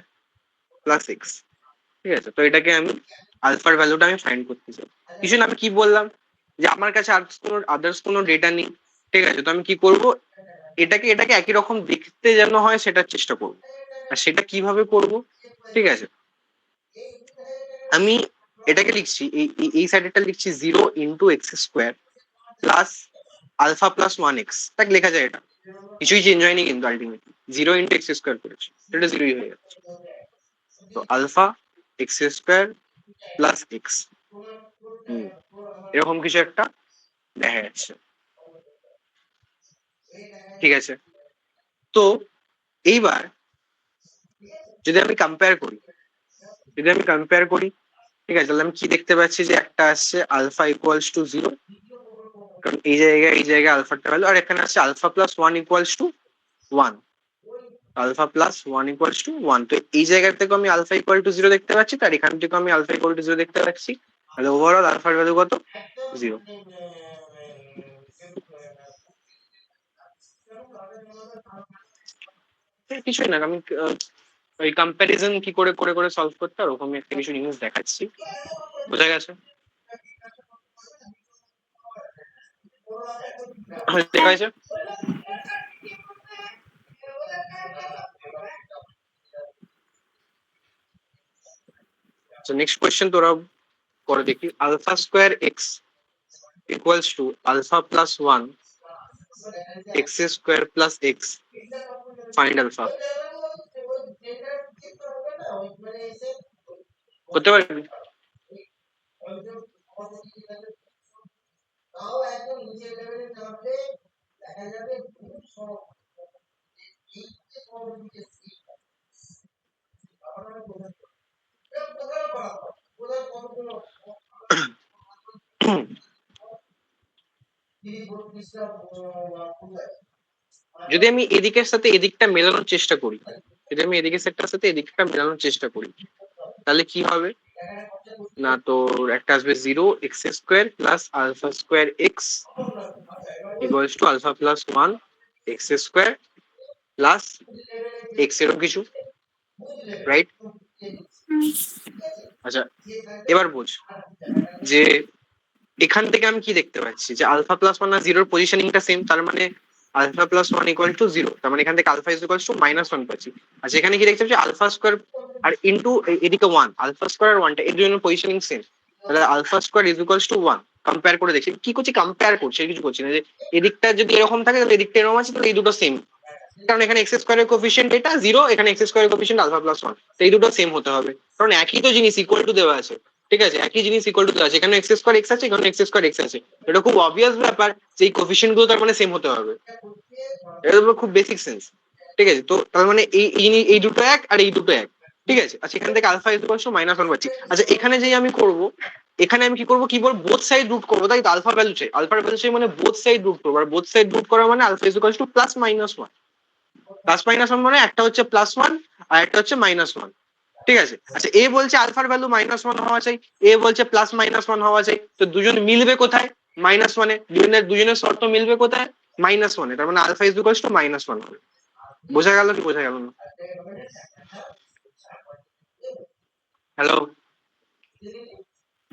plus x, ঠিক আছে, তো এটাকে আমি আলফার ভ্যালুটা আমি ফাইন্ড করতে চাই, কিছু না, আমি কি বললাম যে আমার কাছে আদার্স কোনো ডেটা নেই, ঠিক আছে, তো আমি কি করব, এটাকে একই রকম দেখতে যেন হয় সেটার চেষ্টা করব, আর সেটা কিভাবে করব, ঠিক আছে, আমি এটাকে লিখছি এই সাইডেরটা লিখছি 0 into x square plus alpha plus 1x, তাকে লেখা যায়, এটা কিছুই চেঞ্জ হয়নি কিন্তু আলটিমেটলি 0 ইন্টু এক্স স্কোয়ার করেছি, এটা 0ই হয়ে যাচ্ছে, তো alpha x square plus x, এরকম কিছু একটা দেখা যাচ্ছে, ঠিক আছে, তো এইবার যদি আমি কম্পেয়ার করি ঠিক আছে, তাহলে আমি কি দেখতে পাচ্ছি যে একটা আসছে আলফা ইকুয়ালস টু 0, কারণ এই জায়গায় আলফাটা ভ্যালু, আর এখানে আসছে alpha plus 1 equals to 1, alpha plus 1 equals to 1। তো এই জায়গা থেকে আমি আলফা ইকুয়াল টু 0 দেখতে পাচ্ছি, তার এখান থেকে আমি আলফা ইকুয়াল টু 0 দেখতে পাচ্ছি, তাহলে ওভারঅল আলফার ভ্যালু কত? 0। কিছুই না, আমি ওই কম্প্যারিজন কি করে করে করে সলভ করতে আর ওরকম একটা কিছু জিনিস দেখাচ্ছি, বোঝা গেছে? দেখা হয়েছে? নেক্সট কোয়েশ্চেন তোরা করে দেখি, alpha square x equals to alpha plus 1 x square plus x, find alpha. করতে পারবি? যদি আমি এদিকের সাথে এদিকটা মেলানোর চেষ্টা করি, যদি আমি এদিকের সেটটার সাথে এদিকটা মেলানোর চেষ্টা করি, তাহলে কি হবে না, তোর একটা আসবে 0 x square plus alpha square x equals to alpha plus 1 x square plus x, এরকম কিছু, রাইট? আচ্ছা, এবার বুঝ যে এখান থেকে আমি কি দেখতে পাচ্ছি যে আলফা প্লাস 1 আর 0 পজিশনিংটা সেম, তার মানে আলফা প্লাস 1 ইকুয়াল টু 0, তার মানে এখান থেকে আলফা ইজ ইকুয়াল টু -1 পাচ্ছি। আচ্ছা, এখানে কি দেখতে পাচ্ছি আলফা স্কোয়ার আর ইনটু এদিকে 1, আলফা স্কোয়ার আর 1টা এর জন্য পজিশনিং সেম, তাহলে alpha square is equal to 1। Compare করে দেখছি, কি করছি, কম্পেয়ার করছি, কিছু করছি না, যে এদিকটা যদি এরকম থাকে তাহলে এদিকটা এরকম আছে, তাহলে এই দুটো সেম, কারণ এখানে এক্স স্কোয়ারের কোফিশিয়েন্ট এটা 0, এখানে এক্স স্কোয়ারের কোফিশিয়েন্ট আলফা প্লাস 1, তো এই দুটো সেম হতে হবে, কারণ একই তো জিনিস ইকুয়াল টু দেওয়া আছে। ঠিক আছে, একই জিনিস ইকুয়াল টু দেওয়া আছে, এখানে এক্স স্কোয়ার এক্স আছে, এখানে এক্স স্কোয়ার এক্স আছে, এটা খুব অবভিয়াস ব্যাপার যে এই কোফিশিয়েন্ট গুলো তার মানে সেম হতে হবে, এটা খুব বেসিক সেন্স। ঠিক আছে, তো তার মানে এই দুটো এক আর এই দুটো এক। ঠিক আছে, আচ্ছা এখান থেকে আলফা ইকুয়াল টু -1 পাচ্ছি। আচ্ছা, এখানে যে আমি করব, এখানে আমি কি করবো, কি বলবো, বোথ সাইড রুট করবো, তাই তো আলফা ভ্যালু চাই, আলফার ভ্যালু চাই মানে বোথ সাইড রুট করবো, আর বোথ সাইড রুট করা মানে alpha equal to plus minus 1, plus minus 1 মানে একটা হচ্ছে +1 আর একটা হচ্ছে -1। ঠিক আছে, আচ্ছা এ বলছে আলফার ভ্যালু -1 হওয়া চাই, এ বলছে +-1 হওয়া চাই, তো দুজন মিলবে কোথায়? -1 এ। দুজনের শর্ত মিলবে কোথায়? -1 এ, তার মানে আলফা ইজ ইকুয়াল টু -1 হবে। বোঝা গেল কি বোঝা গেল না? হ্যালো?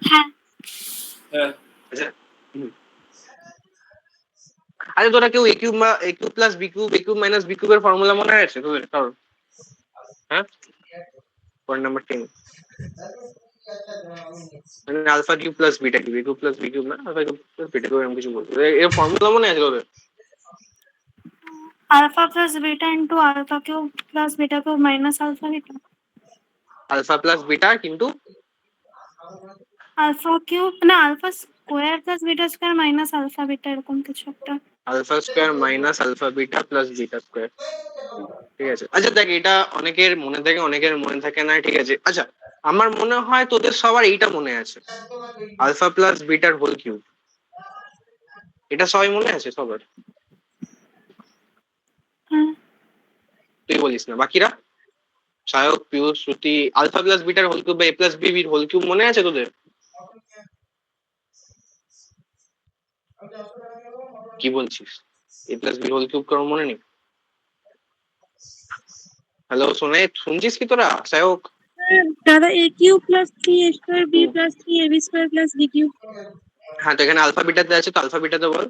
হ্যাঁ। হ্যাঁ। আচ্ছা, আরে তোরা কেউ a cube a cube plus b cube minus b কিউবের ফর্মুলা মনে আছে তোদের কারোর? হ্যাঁ, পয়েন্ট নাম্বার 10, মানে alpha cube plus beta cube, a cube plus b cube না, alpha cube plus beta cube, এরকম কিছু বলতে এর ফর্মুলা মনে আছে তোদের? Alpha plus beta into alpha cube plus beta cube minus alpha beta, alpha plus beta কিন্তু alpha cube না alpha square plus beta square minus alpha beta, এরকম কিছু একটা। Alpha square minus alpha beta plus beta square. ঠিক আছে, আচ্ছা দেখ, এটা অনেকের মনে থাকে অনেকের মনে থাকে না। ঠিক আছে, আচ্ছা আমার মনে হয় তোদের সবার এইটা মনে আছে, আলফা প্লাস বিটার হোল কিউব, এটা সবাই মনে আছে সবার? হ্যাঁ। তুই বলিস না, বাকিরা সায়ক, পিয়ুষ, শ্রুতি, আলফা প্লাস বিটার হোল কিউব বা a plus b whole cube মনে আছে তোদের? কি বলছিস, a plus b whole cube কারো মনে নেই? হ্যালো, শুনছিস কি তোরা? সায়ক, দাদা a cube plus 3a square b plus 3ab square plus b cube. হ্যাঁ, তো এখানে আলফা বিটাতে আছে, তো আলফা বিটাতে বল।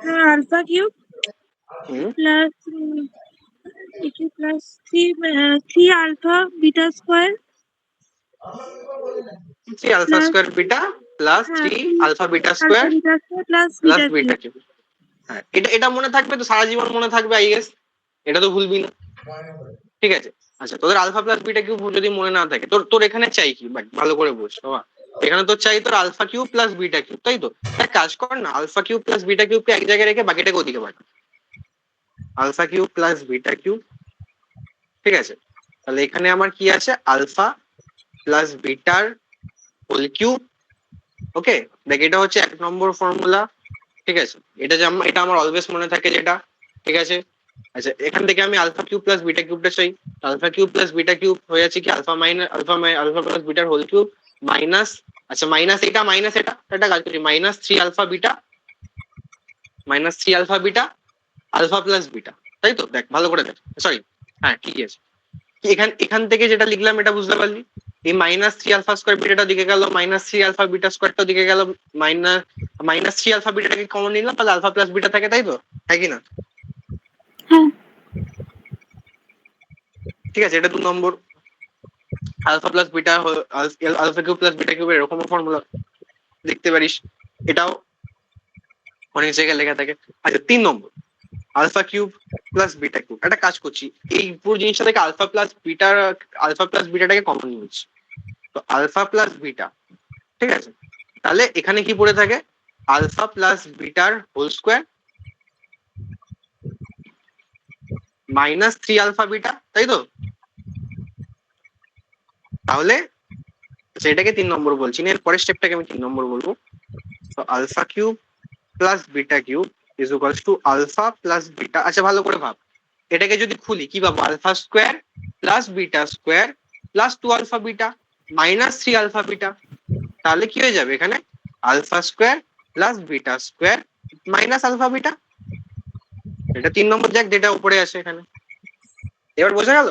হ্যাঁ, alpha cube plus a cube plus 3 alpha beta square 3 alpha square beta plus 3 alpha beta square plus plus beta beta cube. Cube. হ্যাঁ, এটা মনে থাকবে তো, সারা জীবন মনে থাকবে আই গেস, এটা তো ভুলবি না। ঠিক আছে, আচ্ছা তোদের আলফা প্লাস বিটা কিউব যদি মনে না থাকে, তোর এখানে চাই কি, ভালো করে বোঝ বাবা, এখানে তোর চাই তোর alpha cube plus beta cube, তাই তো? এক কাজ কর না, আলফা কিউব প্লাস বিটা কিউবকে এক জায়গায় রেখে বাকিটাকে ওদিকে পাঠা, alpha cube plus beta cube. ঠিক আছে, তাহলে এখানে আমার কি আছে, আলফা প্লাস বিটার হোল কিউব। ওকে, দেখ এটা হচ্ছে 1 নম্বর ফর্মুলা, ঠিক আছে। এটা আমার অলওয়েজ মনে থাকে যেটা, ঠিক আছে। আচ্ছা, এখান থেকে আমি আলফা কিউব প্লাস বিটা কিউবটা চাই। Alpha cube plus beta cube হয়ে যাচ্ছে কি আলফা প্লাস বিটার হোল কিউব মাইনাস, আচ্ছা মাইনাস এটা কাজ করি, -3 alpha beta alpha plus beta, তাই তো? দেখ ভালো করে দেখ, সরি, হ্যাঁ ঠিক আছে। এখান থেকে যেটা লিখলাম এটা বুঝতে পারলি? এই -3 আলফা স্কোয়ার বিটাটা দিকে গেল, -3 আলফা বিটা স্কোয়ারটা দিকে গেল, -3 আলফা বিটাটাকে কমন নিলাম, তাহলে আলফা প্লাস বিটা থাকে, তাই তো? তাই কি না? হ্যাঁ। ঠিক আছে, এটা 2 নম্বর। Alpha plus beta, alpha cube plus beta cube এরকম ফর্মুলা দেখতে পারিস, এটাও অনেক জায়গায় লেখা থাকে। আচ্ছা 3 নম্বর, alpha cube plus beta cube. একটা কাজ করছি, এই পুরো জিনিসটা থেকে আলফা প্লাস বিটাটাকে কমন নিচ্ছি, তো আলফা প্লাস বিটা, ঠিক আছে। তাহলে এখানে কি পড়ে থাকে, আলফা প্লাস বিটার হোল স্কোয়ার -3 আলফা বিটা, তাই তো? তাহলে সেটাকে 3 নম্বর বলছি না, এর পরের স্টেপটাকে আমি 3 নম্বর বলবো। তো alpha cube plus beta cube is equals to alpha plus beta. আচ্ছা ভালো করে ভাব, এটাকে যদি খুলি কি পাবো, alpha square plus beta square plus 2 alpha beta -3 alpha beta. তাহলে কি হয়ে যাবে এখানে, alpha square plus beta square minus alpha beta. এটা 3 নম্বর জ্যাক যেটা উপরে আছে এখানে। এবার বোঝা গেল?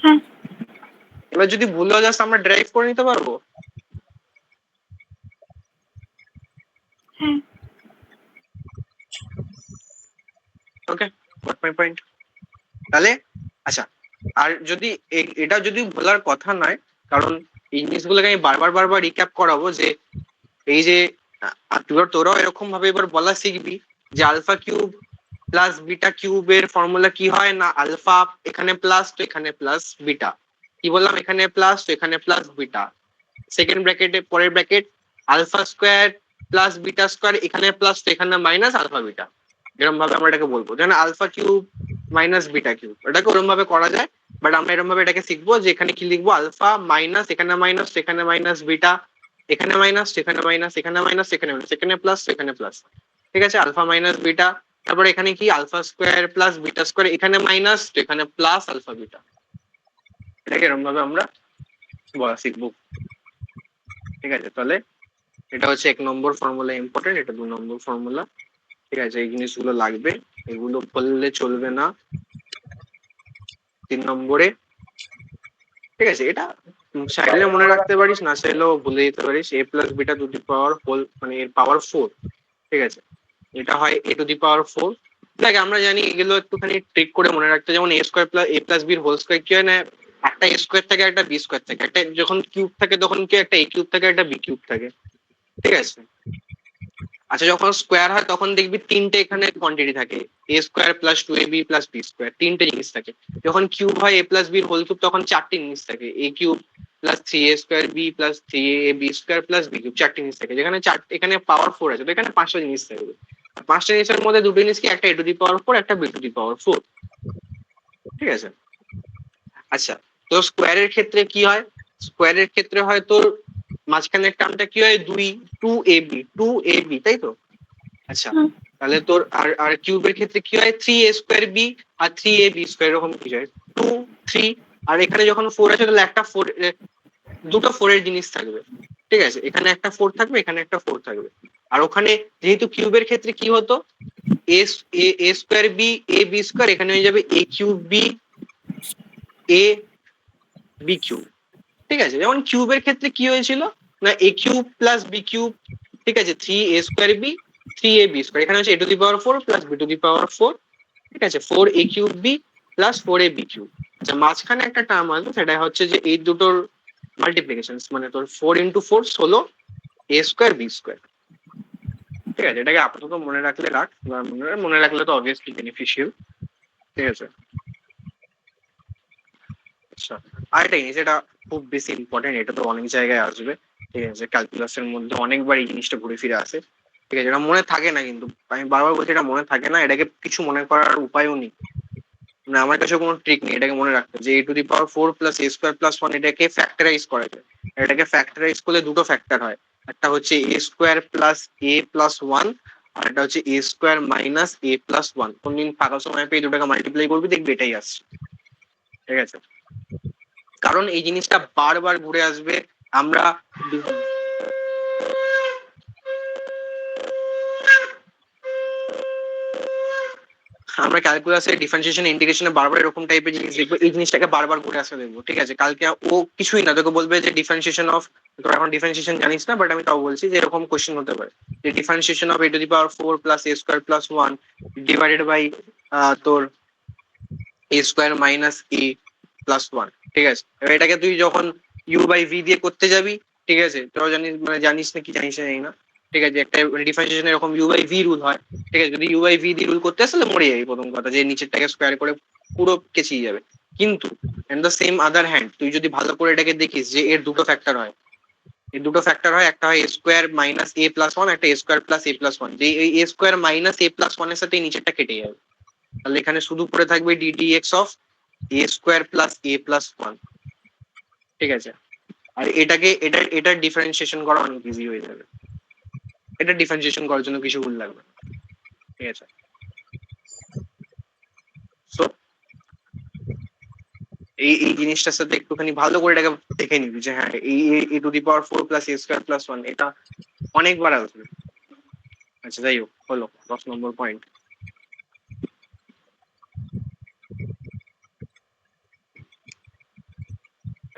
হ্যাঁ। এবার যদি ভুলেও জাস্ট আমরা ড্রাইভ করে নিতে পারবো। হ্যাঁ। ওকে, গট মাই পয়েন্ট। তাহলে আচ্ছা, আর যদি এটা যদি বলার কথা নয়, কারণ এই জিনিসগুলোকে আমি বারবার রিক্যাপ করাবো, যে এই যে তোরাও এরকম ভাবে এবার বলা শিখবি যে আলফা কিউব প্লাস বিটা কিউবের ফর্মুলা কি হয় না, আলফা এখানে প্লাস তো এখানে প্লাস বিটা, কি বললাম, এখানে প্লাস তো এখানে প্লাস বিটা, সেকেন্ড ব্র্যাকেটে পরের bracket alpha square plus beta square, এখানে প্লাস তো এখানে মাইনাস আলফা বিটা। এরকম ভাবে আমরা এটাকে বলবো, যেন alpha cube minus beta cube, এটাকে ওরকম ভাবে করা যায়। বাট আমরা এরকম ভাবে এটাকে শিখবো যে এখানে কি লিখবো, আলফা মাইনাস এখানে মাইনাস এখানে মাইনাস বিটা, এখানে মাইনাস এখানে মাইনাস এখানে মাইনাস এখানে মাইনাস এখানে প্লাস এখানে প্লাস, ঠিক আছে। আলফা মাইনাস বিটা, তারপরে এখানে কি alpha square plus beta square, এখানে মাইনাস এখানে প্লাস আলফা বিটা। এটাকে এরকম ভাবে আমরা বলা শিখবো, ঠিক আছে। তাহলে এটা হচ্ছে 1 নম্বর ফর্মুলা ইম্পর্টেন্ট, এটা 2 নম্বর ফর্মুলা, ঠিক আছে। এই জিনিসগুলো লাগবে, এগুলো বললে চলবে না 3 নম্বরে, ঠিক আছে। এটা চাইলে মনে রাখতে পারিস, না চাইলেও ভুলে যেতে পারিস। a plus beta to the power whole, মানে এর পাওয়ার 4, ঠিক আছে। এটা হয় a টু দি পাওয়ার 4। দেখ আমরা জানি এগুলো একটুখানি ট্রিক করে মনে রাখতে, যেমন a square plus a plus বির হোল স্কোয়ার কি হয় না, একটা a স্কোয়ার থাকে একটা b স্কোয়ার থাকে, একটা যখন কিউব থাকে তখন কি একটা a কিউব থাকে একটা b কিউব থাকে, ঠিক আছে। আচ্ছা যখন স্কোয়ার হয় তখন দেখবি 3টে এখানে কোয়ান্টিটি থাকে, a square plus 2ab plus b square, 3টে জিনিস থাকে। যখন কিউব হয় a প্লাস বির হোল কিউব তখন 4টে জিনিস থাকে, a cube plus 3a square b plus 3ab square plus b cube, 4টে জিনিস থাকে। যেখানে এখানে পাওয়ার 4 আছে, তো এখানে 5টা জিনিস থাকবে। 5টা জিনিসের মধ্যে 2টো জিনিস কি, একটা a টু দি পাওয়ার 4 একটা b টু দি পাওয়ার 4, ঠিক আছে। আচ্ছা, তো স্কোয়ারের ক্ষেত্রে কি হয়, স্কোয়ারের ক্ষেত্রে হয় তোর মাঝখানের টার্মটা কি হয়, 2ab, তাই তো? আচ্ছা তাহলে তোর আর কিউবের ক্ষেত্রে কি হয়, 3a স্কোয়ার b আর 3ab স্কোয়ার, এরকম কি হয় 2 3, আর এখানে যখন 4 আছে তাহলে একটা 4, দুটো 4 এর জিনিস থাকবে, ঠিক আছে। এখানে একটা 4 থাকবে, এখানে একটা 4 থাকবে। আর ওখানে যেহেতু কিউবের ক্ষেত্রে কি হতো, a square b a b square, এখানে হয়ে যাবে a cube b a b cube, ঠিক আছে। যেমন কিউবের ক্ষেত্রে কি হয়েছিল না, a cube plus b cube, ঠিক আছে, 3a square b 3ab square, এখানে হচ্ছে a to the power 4 plus b to the power 4, ঠিক আছে, 4a cube b plus 4ab cube. আচ্ছা মাঝখানে একটা টার্ম আসবে, সেটা হচ্ছে যে এই দুটোর মাল্টিপ্লিকেশন, মানে তোর 4 into 4 16 a square b square, ঠিক আছে। এটাকে আপাতত মনে রাখলে রাখ, মনে রাখলে তো অবভিয়াসলি বেনিফিশিয়াল, ঠিক আছে। আচ্ছা আর একটা জিনিস, এটা খুব বেশি ইম্পর্টেন্ট, এটা তো অনেক জায়গায় আসবে, ঠিক আছে। ক্যালকুলাসের মধ্যে অনেকবার এই জিনিসটা ঘুরে ফিরে আসে, ঠিক আছে। এটা মনে থাকে না, কিন্তু আমি বারবার বলছি এটা মনে থাকে না, এটাকে কিছু মনে করার উপায়ও নেই, মানে আমার কাছে কোনো ট্রিক নেই, এটাকে মনে রাখতে, যে a⁴ প্লাস a² + 1 এটাকে ফ্যাক্টরাইজ করা যায়। এটাকে ফ্যাক্টরাইজ করলে দুটো ফ্যাক্টর হয়, একটা হচ্ছে a² + a+1, আর একটা হচ্ছে a² - a+1। কোনদিন ফাঁকা সময় পেয়ে দুটাকে মাল্টিপ্লাই করবি, দেখবি এটাই আসছে। ঠিক আছে, কারণ এই জিনিসটা বারবার ঘুরে আসবে। আমরা আমরা ক্যালকুলাসে ডিফারেন্সিয়েশন ইন্টিগ্রেশনে বারবার এরকম টাইপের জিনিস দেখবো, এই জিনিসটাকে বারবার ঘুরে আসতে দেখবো। ঠিক আছে, কালকে ও কিছুই না, তোকে বলবে যে ডিফারেন্সিয়েশন অফ, তোর এখন ডিফারেন্সিয়েশন জানিস না, বাট আমি তাও বলছি যে এরকম কোশ্চেন হতে পারে যে differentiation of a⁴ plus a² + 1 divided by তোর a² - a+1। ঠিক আছে, এবার এটাকে তুই যখন u/v দিয়ে করতে যাবি, ঠিক আছে, তোরা জানিস, মানে জানিস না কি জানিস না জানি না, ঠিক আছে, একটা ডিফারেন্সিয়েশন এরকম u/v রুল হয়। ঠিক আছে, যদি u/v দিয়ে রুল করতে আসলে মরে যাবে, প্রথম কথা যে নিচেরটাকে স্কোয়ার করে পুরো কেচিয়ে যাবে। কিন্তু and the same other hand, তুই যদি ভালো করে এটাকে দেখিস যে এর দুটো ফ্যাক্টর হয়, এর দুটো ফ্যাক্টর হয়, একটা হয় a² - a+1, একটা a² + a+1। যে এই a² - a+1 এর সাথে এই নিচেরটা কেটে যাবে, তাহলে এখানে শুধু পড়ে থাকবে ddx অফ a² + a+1। ঠিক আছে, আর এটা ডিফারেন্সিয়েশন করা অনেক ইজি হয়ে যাবে, এটা ডিফারেন্সিয়েশন করার জন্য কিছু ভুল লাগবে না। ঠিক আছে, সো এই জিনিসটার সাথে একটুখানি ভালো করে এটাকে দেখে নিবি যে হ্যাঁ এই a⁴ প্লাস a² + 1 এটা অনেকবার আসবে। আচ্ছা, যাই হোক, হলো 10 নম্বর পয়েন্ট।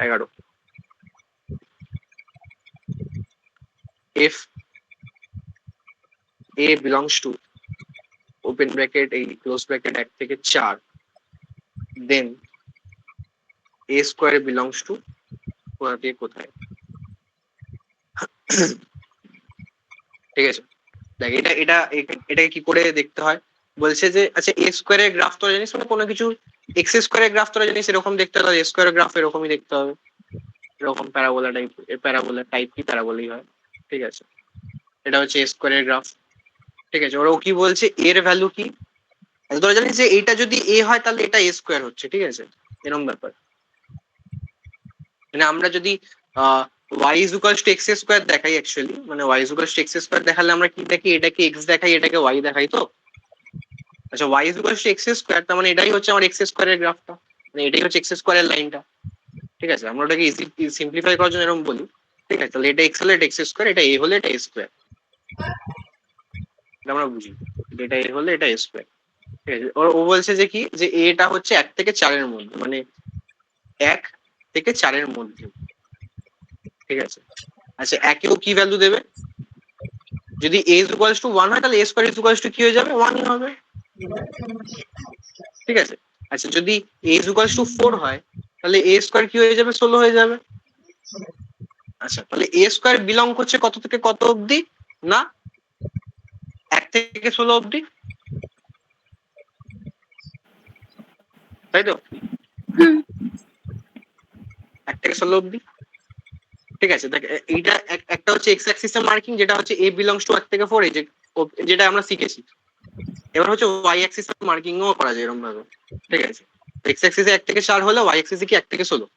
11, if a belongs to open bracket এই ক্লোজ ব্র্যাকেট 1 থেকে 4, দেন a² belongs to কোথা থেকে কোথায়। ঠিক আছে, দেখ এটাকে কি করে দেখতে হয়, বলছে যে আচ্ছা a² এর গ্রাফ তোরা জানিস, মানে কোনো কিছু x² এর গ্রাফ তোরা জানিস এরকম দেখতে হবে, a² গ্রাফ এরকমই দেখতে হবে, এরকম প্যারাবোলা টাইপ। প্যারাবোলা টাইপ কি প্যারাবোলাই হয়। ঠিক আছে, এটা হচ্ছে a² এর গ্রাফ। ঠিক আছে, ওরা কি বলছে, এর ভ্যালু কি, তোরা জানিস যে এটা যদি a হয় তাহলে এটা a² হচ্ছে। ঠিক আছে, এরকম ব্যাপার, মানে আমরা যদি y = x² দেখাই, অ্যাকচুয়ালি মানে y = x² দেখালে আমরা কি দেখি, এটাকে x দেখাই, এটাকে y দেখাই। তো আচ্ছা, y = x², তার মানে এটাই হচ্ছে আমার x² এর গ্রাফটা, মানে এটাই হচ্ছে x² এর লাইনটা। ঠিক আছে, আমরা ওটাকে সিম্পলিফাই করার জন্য এরকম বলি। ঠিক আছে, তাহলে এটা x হলে এটা x², এটা a হলে এটা a², এটা আমরা বুঝি, এটা a হলে এটা a²। ঠিক আছে, ও বলছে যে কি, যে এটা হচ্ছে 1 থেকে 4 এর মধ্যে, মানে 1 থেকে 4 এর মধ্যে। ঠিক আছে, আচ্ছা একেও কি ভ্যালু দেবে, যদি a = 1 হয় তাহলে a² কি হয়ে যাবে, 1 হবে। ঠিক আছে, আচ্ছা যদি a = 4 হয় তাহলে a² কি হয়ে যাবে, 16 হয়ে যাবে। আচ্ছা, তাহলে a² বিলং করছে কত থেকে কত অবধি, না 1 থেকে 16 অবধি, তাই তো, 1 থেকে 16 অবধি। ঠিক আছে, দেখ এইটা একটা হচ্ছে এক্স অ্যাক্সিসের মার্কিং, যেটা হচ্ছে a belongs to 1 থেকে 4, এই যে যেটা আমরা শিখেছি। এবার হচ্ছে y অ্যাক্সিসের মার্কিংও করা যায় এরকম ভাবে। ঠিক আছে, এক্স অ্যাক্সিসে 1 থেকে 4 হলে y অ্যাক্সিসে কি 1 থেকে 16,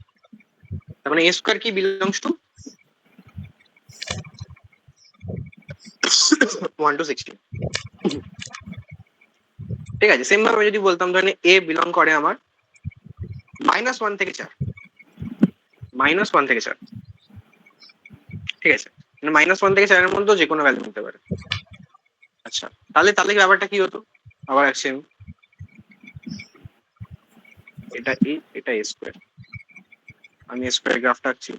তার মানে a² কি belongs to 1 to 16। ঠিক আছে, সেম ভাবে যদি বলতাম ধরেন a বিলং করে আমার -1 থেকে 4, -1 থেকে 4। ঠিক আছে, মানে -1 থেকে 4 এর মধ্যে যে কোনো ভ্যালু নিতে পারে। আচ্ছা, তাহলে ব্যাপারটা কি হতো, আবার সেম, এটা a, এটা a², আমি a² গ্রাফটা আঁকছি।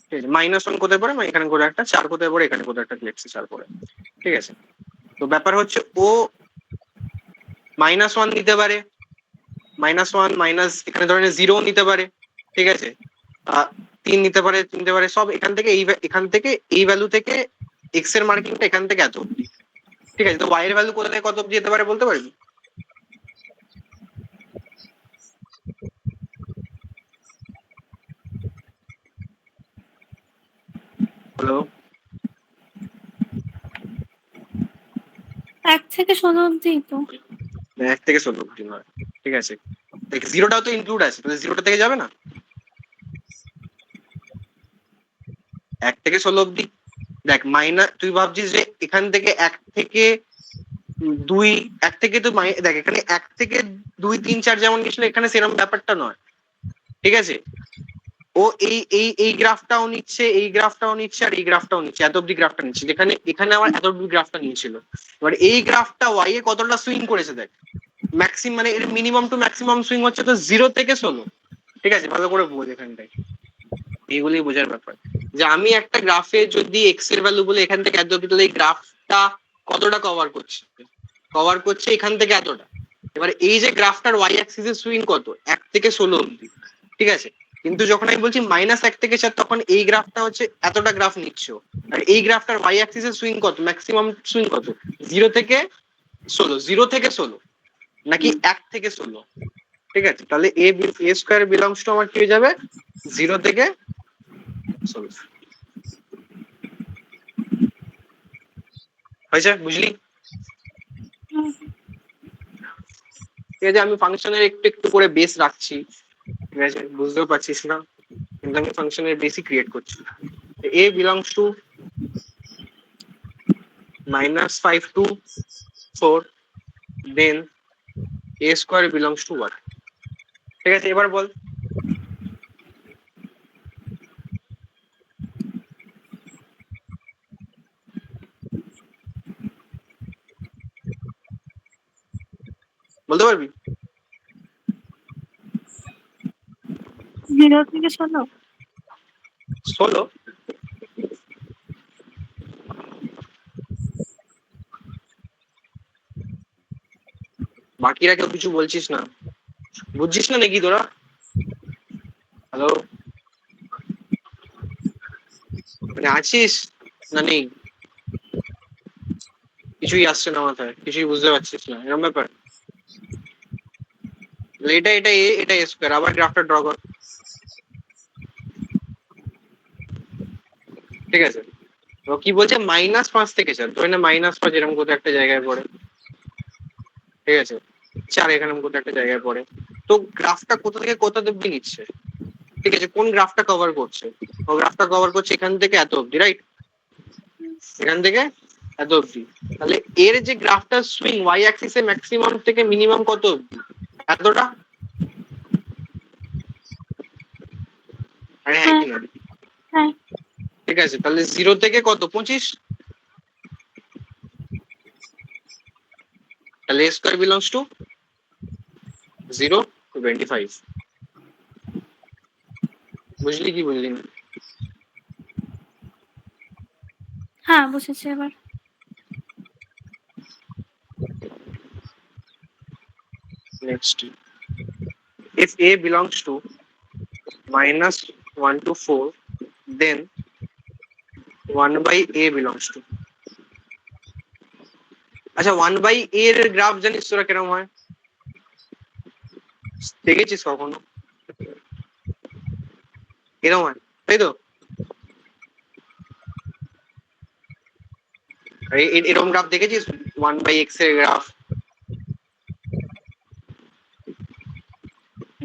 ঠিক আছে, -1 কোথায় পড়ে, এখানে করে একটা 4 কোথায় পড়ে, এখানে কোথায় একটা লিখছি 4 পড়ে। ঠিক আছে, তো ব্যাপার হচ্ছে ও -1 নিতে পারে, -1 মাইনাস এখানে ধরেন 0 নিতে পারে। ঠিক আছে, 3 নিতে পারে সব এখান থেকে এই ভ্যালু থেকে এক্স এর মার্কিংটা এখান থেকে এত অব্দি। ঠিক আছে, তো y এর ভ্যালু কোথা থেকে কত অব্দি যেতে পারে বলতে পারবি? হ্যালো, 1 থেকে 16 অব্দি তো। 1 থেকে 16 অব্দি নয়, ঠিক আছে। দেখ জিরোটাও তো ইনক্লুড আছে, তাহলে জিরোটা থেকে যাবে না 1 থেকে 16 অব্দি। দেখ মাইনাস, তুই ভাবছিস যে এখান থেকে 1 থেকে 2, 1 থেকে তো দেখ এখানে 1 থেকে 2 3 4 যেমন গেছিল, এখানে সেরকম ব্যাপারটা নয়, ঠিক আছে। ও এই গ্রাফটাও নিচ্ছে, এই গ্রাফটাও নিচ্ছে, আর এই গ্রাফটাও নিচ্ছে, এত অব্দি গ্রাফটা নিচ্ছে, যেখানে এখানে আমার এত অব্দি গ্রাফটা নিয়েছিল। এবার এই গ্রাফটা ওয়াই এ কতটা সুইং করেছে দেখ, ম্যাক্সিমাম মানে এর মিনিমাম টু ম্যাক্সিমাম সুইং হচ্ছে তো 0 থেকে 16, ঠিক আছে। ভালো করে বোঝ এখানটায়, এইগুলোই বোঝার ব্যাপার যে আমি একটা গ্রাফে যদি এক্স এর ভ্যালু বলে এখান থেকে এত অব্দি, তাহলে এই গ্রাফটা কতটা কভার করছে এখান থেকে এতটা। এবার এই যে গ্রাফটার ওয়াই অ্যাক্সিসের সুইং কত, 1 থেকে 16 অব্দি, ঠিক আছে। কিন্তু যখন আমি বলছি -1 থেকে 4, তখন এই গ্রাফটা হচ্ছে এতটা গ্রাফ নিচ্ছে, আর এই গ্রাফটার ওয়াই অ্যাক্সিসের সুইং কত, ম্যাক্সিমাম সুইং কত, 0 থেকে 16 নাকি 1 থেকে 16, ঠিক আছে। তাহলে এ স্কোয়ার বিলংস টু আমার কি হয়ে যাবে, 0 থেকে 16। হয়েছে, বুঝলি? ঠিক আছে, আমি ফাংশনের একটু একটু করে বেস রাখছি, ঠিক আছে, বুঝতেও পারছিস না, কিন্তু আমি ফাংশনের বেসই ক্রিয়েট করছি। A belongs to -5 to 4, then a square belongs to 1, ঠিক আছে। এবার বল বলতে পারবি? 0 থেকে 16। 16? বাকিরা কেউ কিছু বলছিস না, বুঝছিস না নাকি তোরা? হ্যালো, মানে আছিস না নেই? কিছুই আসছে না মাথায়, কিছুই বুঝতে পারছিস না, এরকম ব্যাপার। এটা এটা স্কোয়ার, আবার গ্রাফটা ড্র কর, ঠিক আছে। তো কি বলছে, -5 থেকে 4, ধরে না -5 এরকম কোথাও একটা জায়গায় পড়ে, ঠিক আছে, 4 এখানে কোথাও একটা জায়গায় পড়ে। তো গ্রাফটা কোথা থেকে কোথা অব্দি নিচ্ছে, ঠিক আছে, কোন গ্রাফটা কভার করছে? ও গ্রাফটা কভার করছে এখান থেকে এত অব্দি, রাইট, এখান থেকে এত অব্দি। তাহলে এর যে গ্রাফটা সুইং ওয়াই অ্যাক্সিসে ম্যাক্সিমাম থেকে মিনিমাম কত অব্দি, এতটা। আরে হ্যাঁ কি না, হ্যাঁ, ঠিক আছে। তাহলে 0 থেকে কত, 25, তাহলে এ স্কোয়ার বিলংস টু 0 to 25। বুঝলি কি বুঝলি না? হ্যাঁ বুঝেছি এবার। Next, if a belongs to -1 to 4, then 1 by a belongs to, আচ্ছা 1 by a এর গ্রাফ জানিস তোরা কিরকম হয়, দেখেছিস কখনো? এরকম হয়, তাই তো? এরকম গ্রাফ দেখেছিস, 1 by x এর গ্রাফ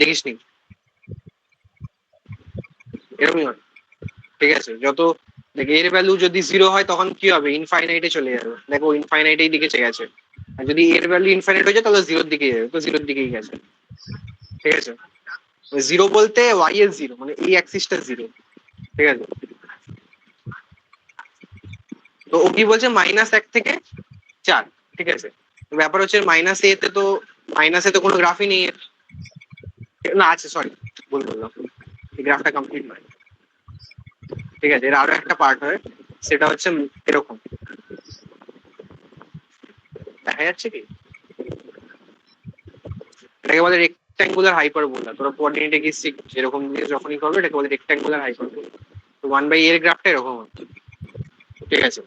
দেখিসনি? এরকমই হয়, ঠিক আছে। যত দেখ এর ভ্যালু যদি 0 হয় তখন কি হবে, ইনফাইনাইটে চলে যাবে, দেখো ইনফাইনাইটেই দিকে চলে গেছে। আর যদি এর ভ্যালু ইনফাইনাইট হয়ে যায় তাহলে 0-র দিকে যাবে, তো 0-র দিকেই গেছে, ঠিক আছে। 0 বলতে ওয়াই এর 0, মানে এই অ্যাক্সিসটা 0, ঠিক আছে। তো ও কি বলছে, -1 থেকে 4, ঠিক আছে। ব্যাপার হচ্ছে -a তে তো কোনো গ্রাফই নেই এর, না আছে, সরি ভুল বললাম, এই গ্রাফটা কমপ্লিট নয়, ঠিক আছে। এর আরো একটা পার্ট হয়, সেটা হচ্ছে এরকম, দেখা যাচ্ছে কি, এটাকে বলে রেক্ট্যাঙ্গুলার হাইপারবোলা। তোরা কোঅর্ডিনেটে কি শিখ, এরকম যখনই করবে এটাকে বলে রেক্ট্যাঙ্গুলার হাইপারবোলা। তো 1 by এর গ্রাফটা এরকম হচ্ছে, ঠিক আছে।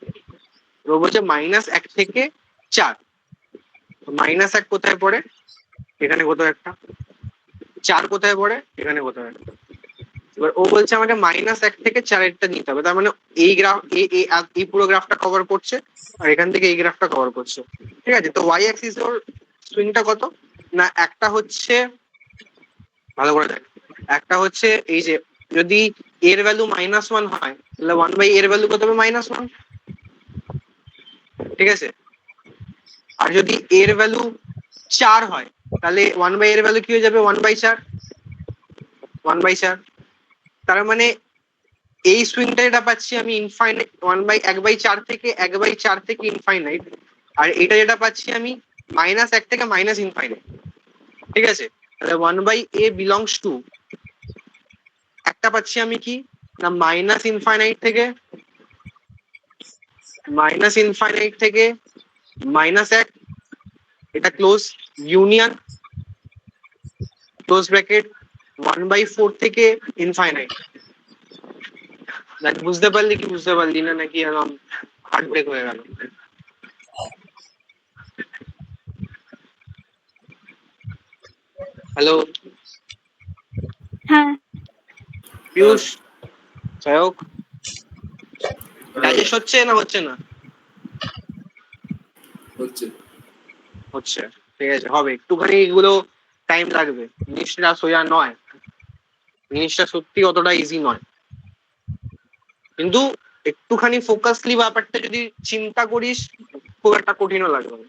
তো বলছে -1 থেকে 4, -1 কোথায় পড়ে, এখানে কোথাও একটা, 4 কোথায় পড়ে, এখানে কোথাও একটা। এবার ও বলছে আমাকে -1 থেকে 4 এরটা নিতে হবে, তার মানে এই গ্রাফ এই পুরো গ্রাফটা কভার করছে, আর এখান থেকে এই গ্রাফটা কভার করছে, ঠিক আছে। তো ওয়াই অ্যাক্সিস ওর সুইংটা কত না, একটা হচ্ছে ভালো করে দেখ, একটা হচ্ছে এই যে যদি এর ভ্যালু -1 হয় তাহলে 1/a এর ভ্যালু কত হবে -1, ঠিক আছে। আর যদি এর ভ্যালু 4 হয় তাহলে 1/a এর ভ্যালু কি হয়ে যাবে 1/4, 1/4। তার মানে এই সুইংটা যেটা পাচ্ছি আমি ইনফাইনাইট 1/4 থেকে 1/4 থেকে ইনফাইনাইট, আর এটা যেটা পাচ্ছি আমি -1 থেকে -ইনফাইনাইট, ঠিক আছে। তাহলে 1/a বিলংস টু একটা পাচ্ছি আমি কি না -ইনফাইনাইট থেকে -1, এটা ক্লোজ ইউনিয়ন ক্লোজ ব্র্যাকেট 1/4 থেকে ইনফাইনাইট। দেখ বুঝতে পারলি কি বুঝতে পারলি না, নাকি এরকম হার্ট ব্রেক হয়ে গেল? হ্যালো হ্যাঁ পিয়ুষ, সহায়ক, ডাইজেস্ট হচ্ছে না হচ্ছে না? হচ্ছে। হচ্ছে, ঠিক আছে, হবে একটুখানি, এগুলো টাইম লাগবে, জিনিসটা সোজা নয়, জিনিসটা সত্যি অতটা ইজি নয়, কিন্তু একটুখানি ফোকাসলি ব্যাপারটা যদি চিন্তা করিস খুব একটা কঠিনও লাগবে না।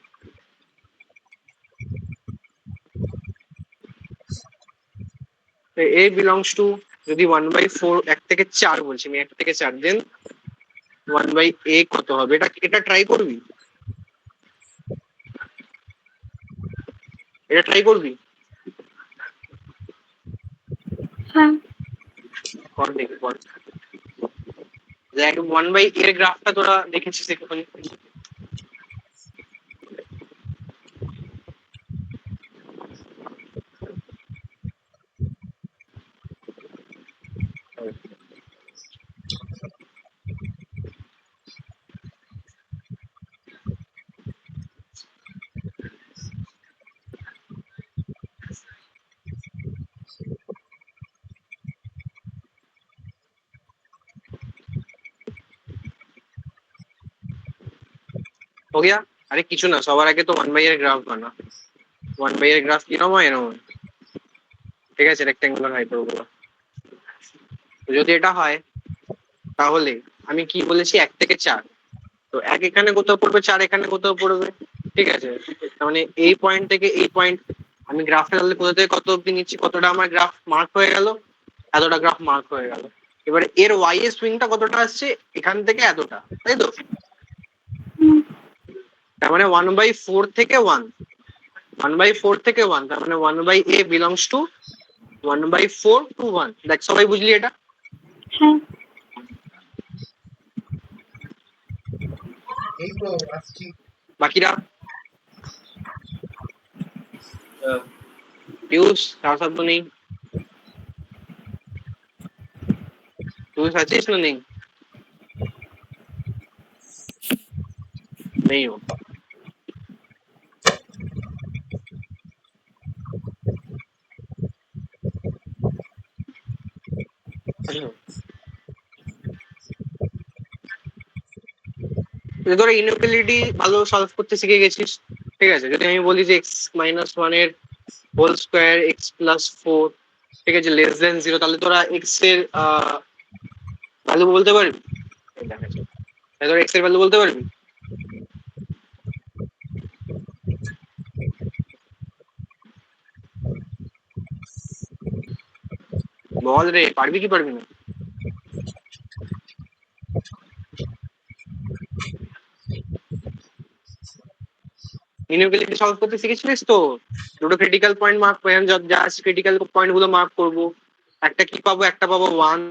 এ বিলংস টু যদি 1/4 1 থেকে 4 বলছি আমি, 1 থেকে 4, দেন 1/a কত হবে, এটা ট্রাই করবি, এটা ট্রাই করবি, হ্যাঁ কর দেখি কর। দেখ 1/a এর গ্রাফটা তোরা দেখেছিস একটুখানি? हो गया? আরে কিছু না, সবার আগে তো 1/a এর গ্রাফ বানা। 1/a এর গ্রাফ কিরকম হয়, এরকম হয়, ঠিক আছে, রেক্ট্যাঙ্গুলার হাইপারবোলা। যদি এটা হয় তাহলে আমি কি বলেছি 1 থেকে 4, তো 1 এখানে কোথাও পড়বে, 4 এখানে কোথাও পড়বে, ঠিক আছে। তার মানে এই পয়েন্ট থেকে এই পয়েন্ট আমি গ্রাফে তাহলে কোথা থেকে কত অব্দি নিচ্ছি, কতটা আমার গ্রাফ মার্ক হয়ে গেল, এতটা গ্রাফ মার্ক হয়ে গেল। এবারে এর ওয়াই এর সুইংটা কতটা আসছে, এখান থেকে এতটা, তাই তো। তার মানে 1/4 থেকে 1, 1/4 থেকে 1, তার মানে 1/a বিলংস টু 1/4 to 1। দেখ সবাই বুঝলি এটা? হ্যাঁ বাকিরা হ্যাঁ। পিউষ কার শব্দ নেই, পিউষ আছিস না নেই? নেই ও। ধরো ইনইকুয়ালিটি ভালো সলভ করতে শিখে গেছিস, ঠিক আছে। যদি আমি বলি যে x-1 এর হোল স্কোয়ার x+4, ঠিক আছে, লেস দেন 0, তাহলে তোরা x এর ভ্যালু বলতে পারবি? তোরা x এর ভ্যালু বলতে পারবি? বল রে, পারবি কি পারবি না? ইনইকুয়ালিটি সলভ করতে শিখেছিলিস তো? দুটো ক্রিটিক্যাল পয়েন্ট মার্ক, যা ক্রিটিক্যাল পয়েন্ট গুলো মার্ক করবো, একটা কি পাবো, একটা পাবো 1,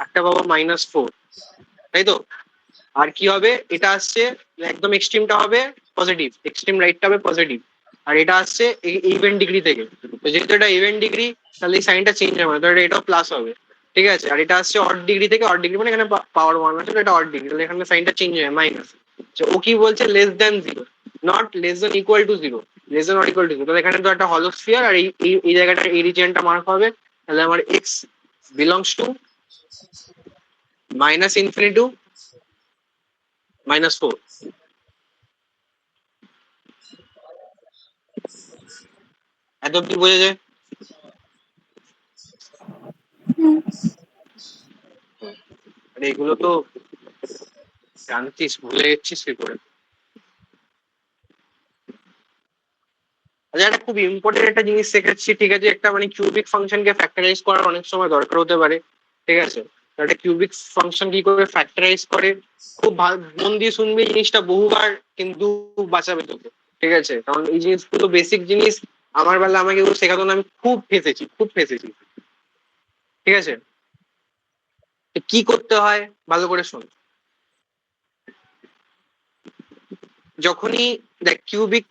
একটা পাবো -4, তাই তো। আর কি হবে, এটা আসছে একদম এক্সট্রিমটা হবে পজিটিভ, এক্সট্রিম রাইটটা হবে পজিটিভ, আর এটা আসছে ইভেন ডিগ্রি থেকে। তো যেহেতু এটা ইভেন ডিগ্রি তাহলে এই সাইনটা চেঞ্জ হবে, তাহলে এটাও প্লাস হবে, ঠিক আছে। আর এটা আসছে অড ডিগ্রি থেকে, অড ডিগ্রি মানে এখানে পাওয়ার 1 আছে, এটা অড ডিগ্রি, তাহলে এখানে সাইনটা চেঞ্জ হবে মাইনাস। ও কি বলছে, less than 0, not less than equal to 0, less than not equal to 0। তাহলে এখানে তো একটা হলো স্ফিয়ার, আর এই জায়গাটা এই রিজিয়নটা মার্ক হবে, তাহলে আমার x বিলংস টু -∞ টু -4। এত অব্দি বোঝা যায়? হুম। আরে এগুলো তো জানতিস, ভুলে যাচ্ছিস কি করে? আচ্ছা, একটা খুব ইম্পর্টেন্ট একটা জিনিস শেখাচ্ছি, ঠিক আছে? একটা মানে কিউবিক ফাংশনকে ফ্যাক্টরাইজ করার অনেক সময় দরকার হতে পারে, ঠিক আছে? একটা কিউবিক ফাংশন কি করে ফ্যাক্টরাইজ করে, খুব মন দিয়ে শুনবি জিনিসটা বহুবার, কিন্তু বাঁচাবে তোকে, ঠিক আছে? কারণ এই জিনিসগুলো বেসিক জিনিস, আমার বেলা আমাকে এগুলো শেখাতো না, আমি খুব ফেঁসেছি, খুব ফেঁসেছি, ঠিক আছে? তো কি করতে হয় ভালো করে শোন। যখনই দেখ কিউবিক,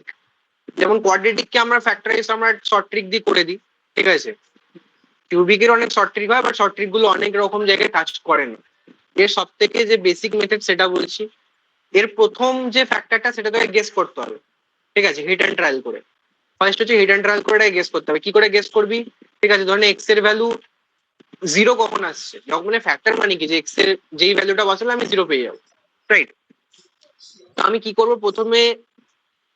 যেমন কোয়াড্রেটিককে আমরা ফ্যাক্টরাইজ আমরা শর্ট ট্রিক দিয়ে করে দিই, ঠিক আছে? কিউবিকের অনেক শর্ট ট্রিক হয়, বাট শর্ট ট্রিক গুলো অনেক রকম জায়গায় কাজ করে না। এর সব থেকে যে বেসিক মেথড সেটা বলছি। এর প্রথম যে ফ্যাক্টরটা সেটা তোকে গেস করতে হবে, ঠিক আছে? হিট অ্যান্ড ট্রায়াল করে। ফার্স্ট হচ্ছে হিট অ্যান্ড ট্রায়াল করে গেস করতে হবে। কি করে গেস করবি? ঠিক আছে, ধরেন এক্স এর ভ্যালু জিরো কখন আসছে, যখন ফ্যাক্টর মানে কি যে এক্স এর যেই ভ্যালুটা বসালে আমি জিরো পেয়ে যাবো, রাইট? তো আমি কি করবো, প্রথমে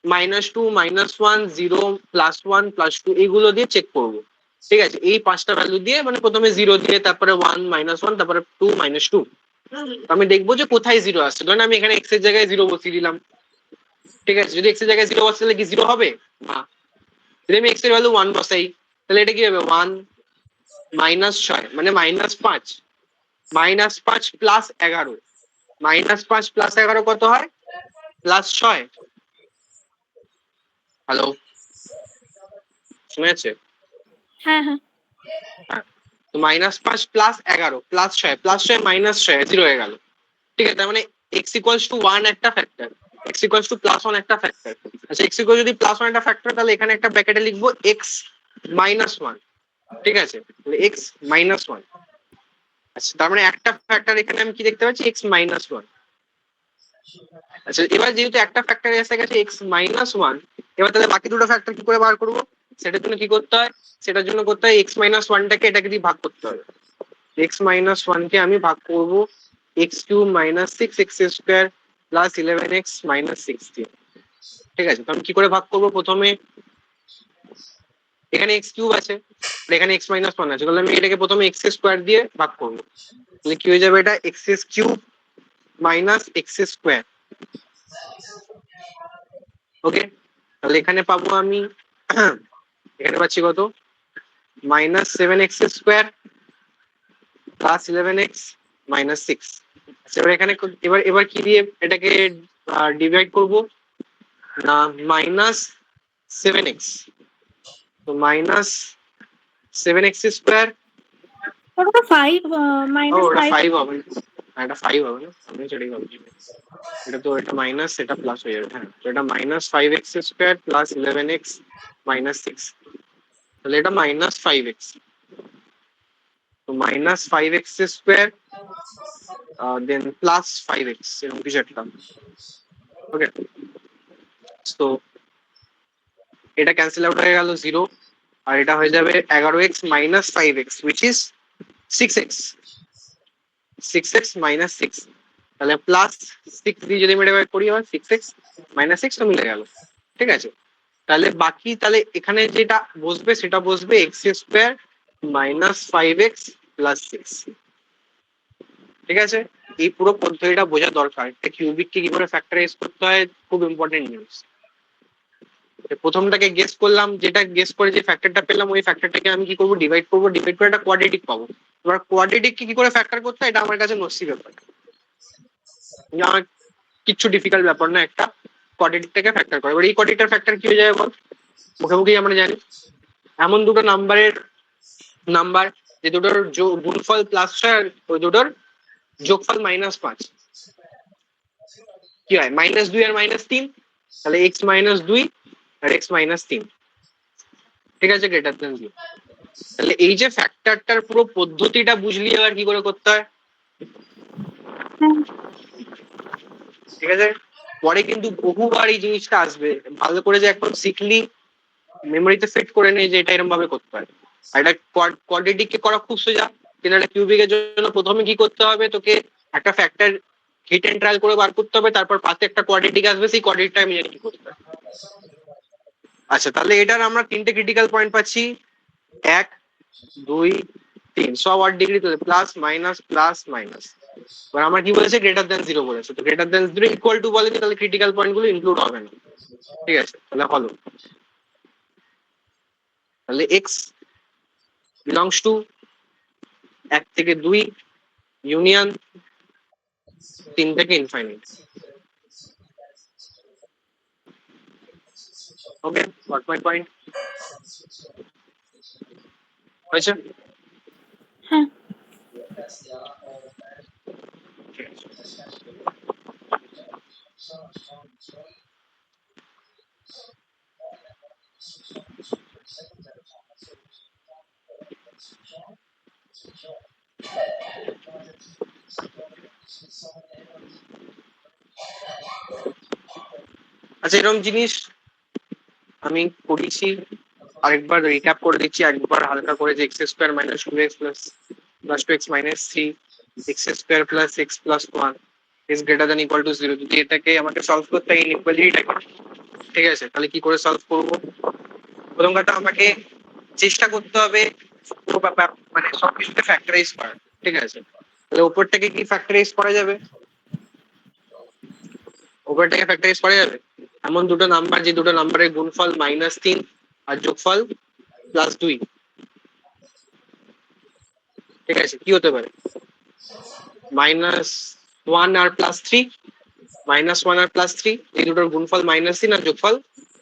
-2, -1, 0, +1, +2 এইগুলো দিয়ে চেক করবো, ঠিক আছে? এই পাঁচটা ভ্যালু দিয়ে, মানে প্রথমে 0 দিয়ে, তারপরে 1, -1, তারপরে 2, -2। আমি দেখবো যে কোথায় জিরো আসছে। ধরেন আমি এখানে এক্স এর জায়গায় জিরো বসিয়ে দিলাম, ঠিক আছে? যদি এক্স এর জায়গায় জিরো বসাই তাহলে কি জিরো হবে না। যদি আমি এক্স এর ভ্যালু 1 বসাই তাহলে এটা কি হবে, 1 -6 মানে -5, -5 +11, -5 +11 কত হয়? +6। হ্যালো, শোনা যাচ্ছে? হ্যাঁ হ্যাঁ। হ্যাঁ, তো -5 +11 +6, +6 -6 জিরো হয়ে গেল, ঠিক আছে? তার মানে x = 1 একটা ফ্যাক্টর, x = +1 একটা ফ্যাক্টর। আচ্ছা, x = যদি +1 একটা ফ্যাক্টর, তাহলে এখানে একটা ব্র্যাকেটে লিখবো x -1, ঠিক আছে? তাহলে x -1। আচ্ছা, তার মানে একটা ফ্যাক্টর এখানে আমি কি দেখতে পাচ্ছি, x -1। আচ্ছা, এবার যেহেতু একটা ফ্যাক্টর এসে গেছে x -1, এবার তাহলে বাকি দুটো ফ্যাক্টর কি করে বার করবো? সেটার জন্য কি করতে হয়, সেটার জন্য করতে হয় x -1টাকে এটাকে দিয়ে ভাগ করতে হবে। x -1 কে আমি ভাগ করব x³ - 6x² + 11x - 6 দিয়ে, ঠিক আছে? তো আমি কি করে ভাগ করব, প্রথমে এখানে x³ আছে আর এখানে x -1 আছে, তাহলে আমি এটাকে প্রথমে x² দিয়ে ভাগ করব। তাহলে কি হয়ে যাবে, এটা x³ - x²। ওকে, তাহলে এখানে পাবো আমি এখানে পাচ্ছি কত, -7x² + 11x - 6। এবার এখানে এবার কি দিয়ে এটাকে ডিভাইড করব না, -7x, তো -7x²। ওটা তো 5 ও, ওটা -5। 5 হবে, এটা 5 হবে না, আমি সেটাই ভাবছি। এটা তো এটা মাইনাস, এটা প্লাস হয়ে যাবে। হ্যাঁ, তো এটা -5x² + 11x - 6, তাহলে এটা -5x, তো -5x² দেন +5x, এরকম কিছু একটা। ওকে, তো এটা ক্যান্সেল আউট হয়ে গেল 0, আর এটা হয়ে যাবে 11x - 5x, which is 6x, 6x - 6। তাহলে +6 দিয়ে যদি আমি এটা করি, আবার 6x - 6 তো মিলে গেল, ঠিক আছে? তাহলে বাকি, তাহলে এখানে যেটা বসবে সেটা বসবে x² - 5x + 6, ঠিক আছে? এই পুরো পদ্ধতিটা বোঝা দরকার, একটা কিউবিককে কি করে ফ্যাক্টরাইজ করতে হয়, খুব ইম্পর্টেন্ট জিনিস। প্রথমটাকে গেস করলাম, যেটা গেস করে যে ফ্যাক্টরটা পেলাম, ওই ফ্যাক্টরটাকে আমি কি করবো, ডিভাইড করবো, ডিভাইড করে একটা কোয়াড্রেটিক পাবো। এবার কোয়াড্রেটিককে কি করে ফ্যাক্টর করতে হয়, এটা আমার কাছে নসি ব্যাপার, আমার কিচ্ছু ডিফিকাল্ট ব্যাপার না একটা কোয়াড্রেটিকটাকে ফ্যাক্টর করে। এবার এই কোয়াড্রেটিকটার ফ্যাক্টর কি হয়ে যাবে বল, মুখে মুখেই আমরা জানি, এমন দুটো নাম্বার যে দুটোর গুণফল +6 আর ওই দুটোর যোগফল -5, কি হয়, -2 আর -3, তাহলে x - 2 আর x - 3, ঠিক আছে, গ্রেটার দেন 0। তাহলে এই যে ফ্যাক্টরটার পুরো পদ্ধতিটা বুঝলি এবার কি করে করতে হয়, ঠিক আছে? পরে কিন্তু বহুবার এই জিনিসটা আসবে, ভালো করে যে এখন শিখলি, মেমোরিতে সেট করে নে যে এটা এরকম ভাবে করতে হয়। আর এটা কোয়াড্রেটিককে করা খুব সোজা, কিন্তু একটা কিউবিকের জন্য প্রথমে কি করতে হবে, তোকে একটা ফ্যাক্টর হিট এন্ড ট্রায়াল করে বার করতে হবে, তারপর পাশে একটা কোয়াড্রেটিক আসবে, সেই কোয়াড্রেটিকটা আমি জানি কি করতে হয়। আচ্ছা, তাহলে এটার আমরা তিনটে ক্রিটিক্যাল পয়েন্ট পাচ্ছি, 1 2 3, সব 8 ডিগ্রি তুলে প্লাস মাইনাস প্লাস মাইনাস। এবার আমার কি বলেছে, গ্রেটার দ্যান 0 বলেছে, তো গ্রেটার দ্যান 0 ইকুয়াল টু বলেছে, তাহলে ক্রিটিক্যাল পয়েন্ট গুলো ইনক্লুড হবে না। ঠিক আছে, তাহলে হলো, তাহলে এক্স বিলংস টু 1 থেকে 2 ইউনিয়ন 3 থেকে infinite. Okay, got my point? হয়েছে? হ্যাঁ। ঠিক আছে। আচ্ছা, এরকম জিনিস আমি করেছি, আরেকবার রিক্যাপ করে দিচ্ছি, একবার হালকা করে, যে x square minus 2x plus 2x minus 3, x square plus x plus 1 is greater than equal to 0। যদি এটাকে আমাকে সলভ করতে হয় ইনইকুয়ালিটিটাকে, ঠিক আছে, তাহলে কি করে সলভ করবো? প্রথম কথা, আমাকে চেষ্টা করতে হবে পুরো মানে সবকিছুতে ফ্যাক্টরাইজ করা। ঠিক আছে, তাহলে উপরটাকে কি ফ্যাক্টরাইজ করা যাবে? উপরটাকে ফ্যাক্টরাইজ করা যাবে এমন দুটো নাম্বার, যে দুটো নাম্বারের গুণফল -3 আর যোগফল +2। ঠিক আছে, কি হতে পারে? -1 আর +3, -1 আর +3, এই দুটোর গুণফল -3 আর যোগফল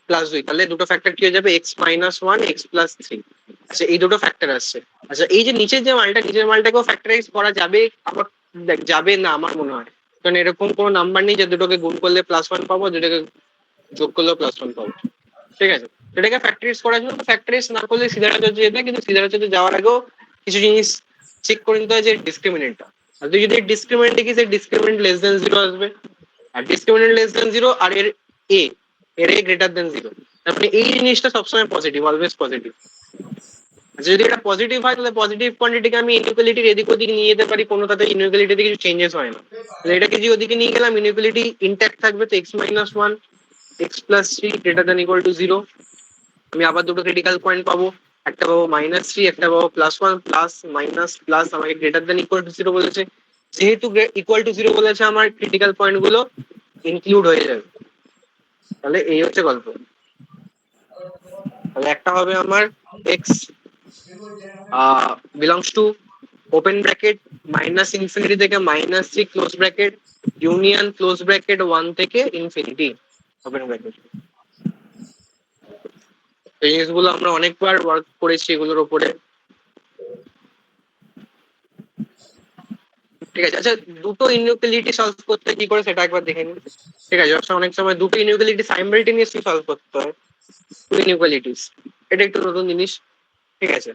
+2, তাহলে দুটো ফ্যাক্টর কি হয়ে যাবে? x - 1 x + 3। আচ্ছা, এই দুটো ফ্যাক্টর আসছে। আচ্ছা, এই যে নিচের যে মালটা, নিচের মালটাকেও ফ্যাক্টরাইজ করা যাবে? আমার দেখ, যাবে না আমার মনে হয়, কারণ এরকম কোনো নাম্বার নেই যে দুটোকে গুণ করলে +1 পাবো, দুটোকে যোগ করলেও +1 পাবো। ঠিক আছে, এটাকে ফ্যাক্টরাইজ করার জন্য, ফ্যাক্টরাইজ না করলে সিদ্ধারাচার্য যেতে, কিন্তু সিদ্ধারাচার্য যাওয়ার আগেও কিছু জিনিস চেক করে নিতে হয়, যে ডিসক্রিমিনেন্টটা। আর তুই যদি ডিসক্রিমিনেন্ট দেখিস, ডিসক্রিমিনেন্ট লেস দেন 0 আসবে, আর ডিসক্রিমিনেন্ট লেস দেন 0 আর এর এ গ্রেটার দেন 0, তারপরে এই জিনিসটা সবসময় পজিটিভ, অলওয়েজ পজিটিভ। যদি এটা পজিটিভ হয়, তাহলে পজিটিভ কোয়ান্টিটিকে আমি ইনইকুয়ালিটির এদিক ওদিক নিয়ে যেতে পারি, কোনো তাতে ইনইকুয়ালিটিতে কিছু চেঞ্জেস হয় না। তাহলে এটাকে যে ওদিকে নিয়ে গেলাম, ইনইকুয়ালিটি ইনট্যাক্ট থাকবে, তো x - 1 x + 3 greater than equal to 0। আমি আবার দুটো ক্রিটিক্যাল পয়েন্ট পাবো, একটা পাবো -3, একটা পাবো +1, প্লাস মাইনাস প্লাস, আমাকে গ্রেটার দ্যান ইকুয়াল টু 0 বলেছে, যেহেতু ইকুয়াল টু 0 বলেছে, আমার ক্রিটিক্যাল পয়েন্ট গুলো ইনক্লুড হয়ে যাবে। তাহলে এই হচ্ছে গল্প। তাহলে একটা হবে আমার x belongs to open bracket -infinity থেকে -3 close bracket union close bracket 1 থেকে ইনফিনিটি ওপেন ব্র্যাকেট। এই জিনিসগুলো আমরা অনেকবার ওয়ার্ক করেছি এগুলোর উপরে। ঠিক আছে, আচ্ছা, দুটো ইনইকুয়ালিটি সলভ করতে কি করে সেটা একবার দেখে নিন। ঠিক আছে, অনেক সময় দুটো ইনইকুয়ালিটি সাইমালটেনিয়াসলি সলভ করতে হয়, টু ইনইকুয়ালিটিস, এটা একটু নতুন জিনিস। ঠিক আছে,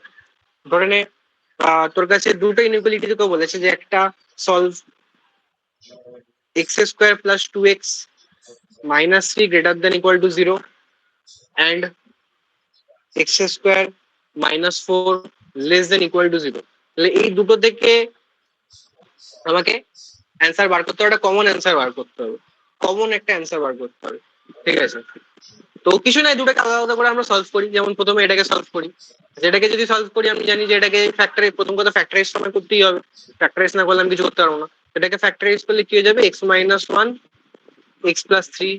ধরে নে তোর কাছে দুটো ইনইকুয়ালিটি তোকে বলেছে, যে একটা solve x² + 2x - 3 greater than equal to 0 and x² - 4 less than equal to 0। তাহলে এই দুটো থেকে আমাকে অ্যান্সার বার করতে হবে, একটা কমন অ্যান্সার বার করতে হবে, কমন একটা অ্যান্সার বার করতে হবে। ঠিক আছে, তো কিছু নাই, দুটোকে আলাদা আলাদা করে আমরা সলভ করি। যেমন প্রথমে এটাকে সলভ করি, যেটাকে যদি সলভ করি, আমি জানি যে এটাকে ফ্যাক্টরাইজ, প্রথম কথা ফ্যাক্টরাইজ সময় করতেই হবে, ফ্যাক্টরাইজ না করলে আমি কিছু করতে পারবো না। এটাকে ফ্যাক্টরাইজ করলে কি হয়ে যাবে? x - 1 x + 3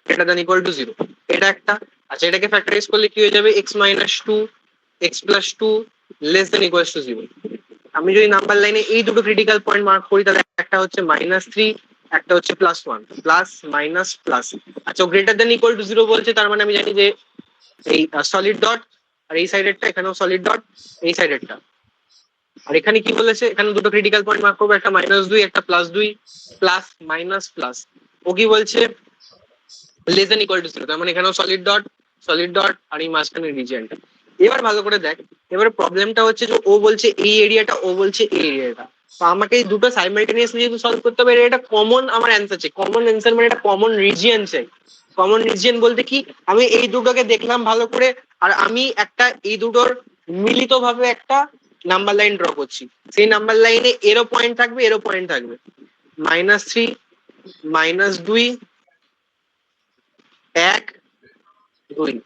greater than equal to 0, এটা একটা। আচ্ছা, এটাকে ফ্যাক্টরাইজ করলে কি হয়ে যাবে? x - 2 x + 2 less than equal to 0। আমি যদি নাম্বার লাইনে এই দুটো ক্রিটিক্যাল পয়েন্ট মার্ক করি, তাহলে একটা হচ্ছে -3, একটা হচ্ছে +1, প্লাস মাইনাস প্লাস। আচ্ছা, গ্রেটার দ্যান ইকুয়াল টু 0 বলছে, তার মানে আমি জানি যে এই সলিড ডট, আর এই সাইডেরটা, এখানেও সলিড ডট, এই সাইডেরটা। আর এখানে কি বলেছে? এখানে দুটো ক্রিটিক্যাল পয়েন্ট মার্ক করবো, একটা -2 একটা +2, প্লাস মাইনাস প্লাস। ও কি বলছে? লেস দ্যান ইকুয়াল টু 0, তার মানে এখানেও সলিড ডট, আর এই মাঝখানের রিজিয়নটা। এবার ভালো করে দেখ, এবার প্রবলেমটা হচ্ছে যে ও বলছে এই এরিয়াটা, ও বলছে এই এরিয়াটা, তো আমাকে এই দুটো সাইমালটেনিয়াসলি যেহেতু সলভ করতে হবে, এটা কমন আমার অ্যান্সার চাই। কমন অ্যান্সার মানে একটা কমন রিজিয়ন চাই। কমন রিজিয়ন বলতে কি, আমি এই দুটোকে দেখলাম ভালো করে, আর আমি একটা এই দুটোর মিলিতভাবে একটা নাম্বার লাইন ড্র করছি। সেই নাম্বার লাইনে এরও পয়েন্ট থাকবে, এরও পয়েন্ট থাকবে, -3 -2 1 2।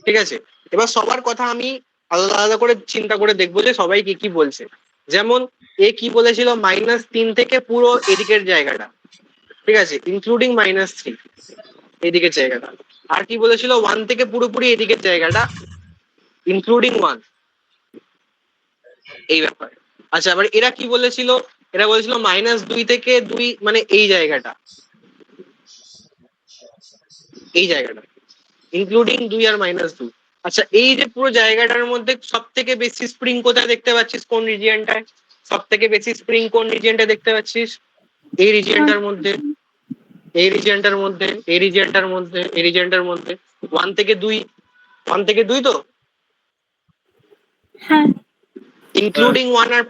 ঠিক আছে, এবার সবার কথা আমি আলাদা আলাদা করে চিন্তা করে দেখবো যে সবাই কি কি বলছে। যেমন এ কি বলেছিল, -3 থেকে পুরো এদিকের জায়গাটা, ঠিক আছে, ইনক্লুডিং -3 এদিকের জায়গাটা। আর কি বলেছিল, 1 থেকে পুরোপুরি এদিকের জায়গাটা ইনক্লুডিং 1, এই ব্যাপার। আচ্ছা, আবার এরা কি বলেছিল, এরা বলেছিল -2 থেকে 2 মানে এই জায়গাটা, এই জায়গাটা ইনক্লুডিং 2 আর -2। আচ্ছা, এই যে পুরো জায়গাটার মধ্যে সব থেকে বেশি স্প্রিং কোথায় দেখতে পাচ্ছিস, কোন রিজিয়নটায় সব থেকে বেশি স্প্রিং, কোন রিজিয়নটা দেখতে পাচ্ছিস? এই রিজিয়নটার মধ্যে, এই রিজিয়নটার মধ্যে, এই রিজিয়নটার মধ্যে, এই রিজিয়নটার মধ্যে। 1 থেকে 2, 1 থেকে 2 তো, হ্যাঁ ইনক্লুডিং 1 আর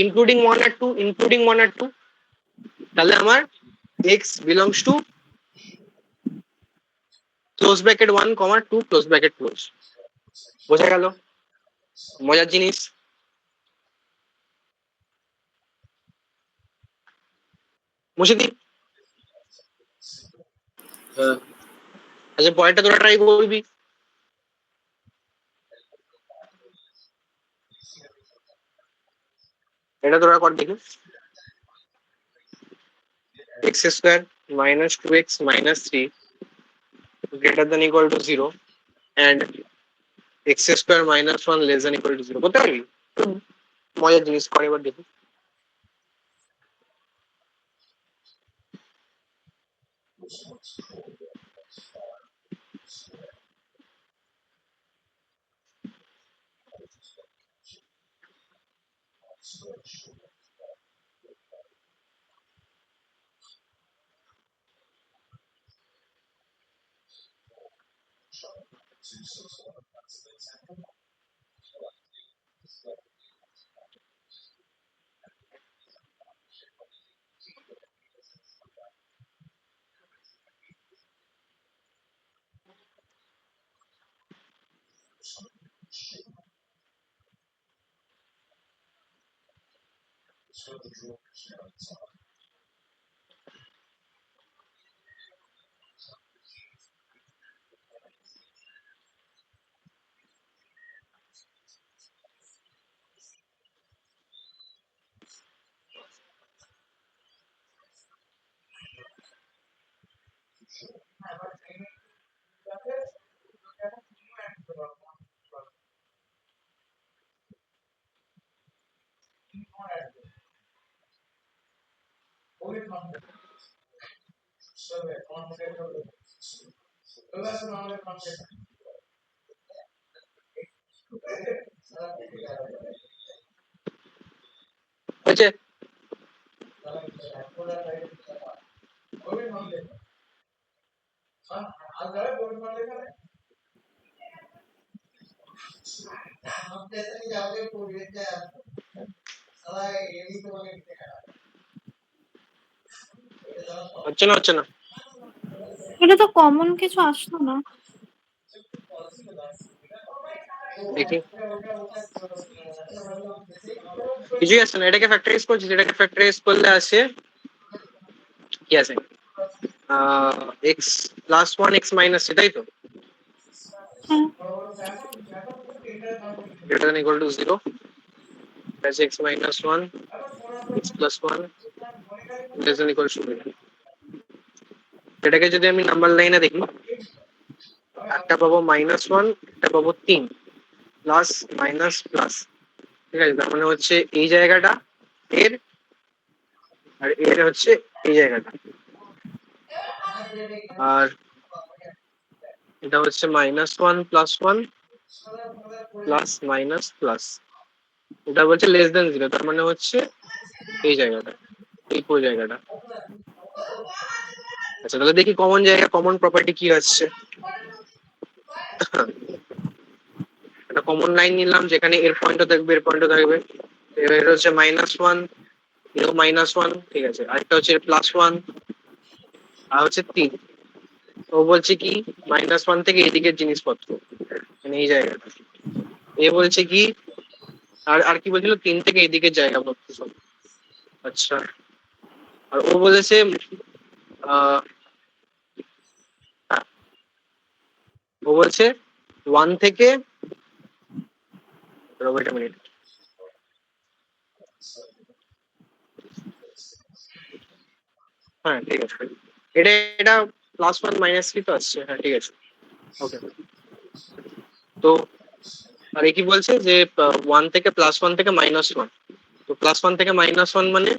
ইনক্লুডিং 1 আর 2, ইনক্লুডিং 1 আর 2। তাহলে আমার x belongs to close bracket 1, 2 close bracket close. বোঝা গেল? মজার জিনিস। মুছে দি। হ্যাঁ আচ্ছা, পরেরটা তোরা ট্রাই করবি। এটা তোরা কর দেখি। x² - 2x - 3 greater than equal to 0 and x² - 1 less than equal to 0 করতে পারবি? মজার জিনিস, করে এবার দেখি। হয়েছে? হচ্ছে না, হচ্ছে না? এটা তো কমন কিছু আসলো না। দেখি, কিছুই আসছে না। এটাকে ফ্যাক্টরাইজ করছিস, এটাকে ফ্যাক্টরাইজ করলে আসে কি আছে, এক্স প্লাস 1 এক্স মাইনাস, সেটাই তো, হ্যাঁ greater than equal to 0 plus x minus 1 x plus 1 less than equal to 0। এটাকে যদি আমি নাম্বার লাইনে দেখি, একটা পাবো -1, একটা পাবো 3 প্লাস মাইনাস প্লাস, ঠিক আছে। তার মানে হচ্ছে এই জায়গাটা এর, আর এর হচ্ছে এই জায়গাটা, আর এটা হচ্ছে -1 প্লাস 1 প্লাস মাইনাস প্লাস, এটা বলছে লেস দেন 0, তার মানে হচ্ছে এই জায়গাটা, এই পুরো জায়গাটা। আচ্ছা, তাহলে দেখি কমন জায়গা, কমন প্রপার্টি কি আসছে। একটা কমন লাইন নিলাম যেখানে এর পয়েন্টও থাকবে, এর পয়েন্টও থাকবে। এর হচ্ছে -1, এও -1, ঠিক আছে। আরেকটা হচ্ছে +1, আর হচ্ছে 3। ও বলছে কি -1 থেকে এদিকের জিনিসপত্র, মানে এই জায়গাটা। এ বলছে কি, আর আর কি বলছিল, 3 থেকে এদিকের জায়গাপত্র সব। আচ্ছা, আর ও বলেছে আহ ও বলছে 1 থেকে ওয়েট আ মিনিট, হ্যাঁ ঠিক আছে, এটা এটা +1 -3 তো আসছে, হ্যাঁ ঠিক আছে, ওকে। তো আর কি বলছে যে 1 থেকে +1 থেকে -1, তো +1 থেকে -1 মানে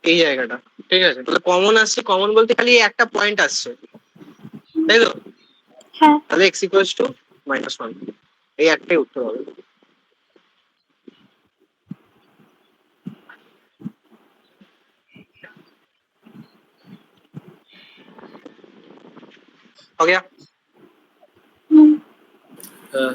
এই জায়গাটা, ঠিক আছে। তাহলে কমন আসছে, কমন বলতে খালি একটা পয়েন্ট আসছে, তাই তো? হ্যাঁ। তাহলে x = -1, এই একটাই উত্তর হবে। हो गया? হ্যাঁ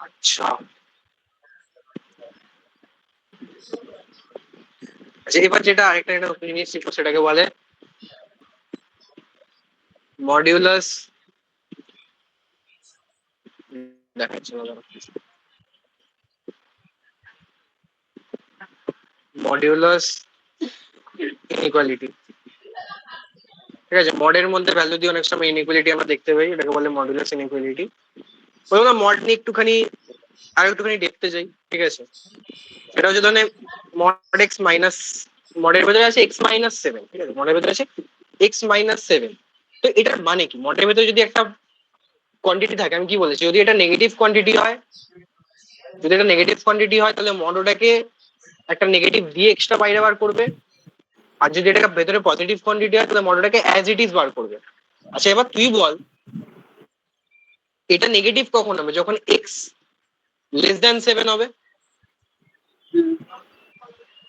अच्छा, আচ্ছা এবার যেটা আরেকটা একটা জিনিস ছিল সেটাকে বলে মডিউলাস, দেখাচ্ছি না দাঁড়াও। মডিউলাস ইনইকুয়ালিটি, ঠিক আছে। মডের মধ্যে ভ্যালু দিয়ে অনেক সময় ইনইকুয়ালিটি আমরা দেখতে পাই, এটাকে বলে মডিউলাস ইনইকুয়ালিটি। বলবো মড নিয়ে একটুখানি আর একটুখানি দেখতে যাই, ঠিক আছে। এটা হচ্ছে ধরনের মড এক্স মাইনাস, মডের ভেতরে আছে x-7, ঠিক আছে, মডের ভেতরে আছে x-7। তো এটার মানে কি? মডের ভেতরে যদি একটা কোয়ান্টিটি থাকে, আমি কি বলেছি, যদি এটা নেগেটিভ কোয়ান্টিটি হয়, যদি এটা নেগেটিভ কোয়ান্টিটি হয় তাহলে মড ওটাকে একটা নেগেটিভ দিয়ে এক্সট্রা বাইরে বার করবে, আর যদি এটা ভেতরে পজিটিভ কোয়ান্টিটি হয় তাহলে মড ওটাকে অ্যাজ ইট ইজ বার করবে। আচ্ছা এবার তুই বল, এটা নেগেটিভ কখন হবে? যখন x <7 হবে।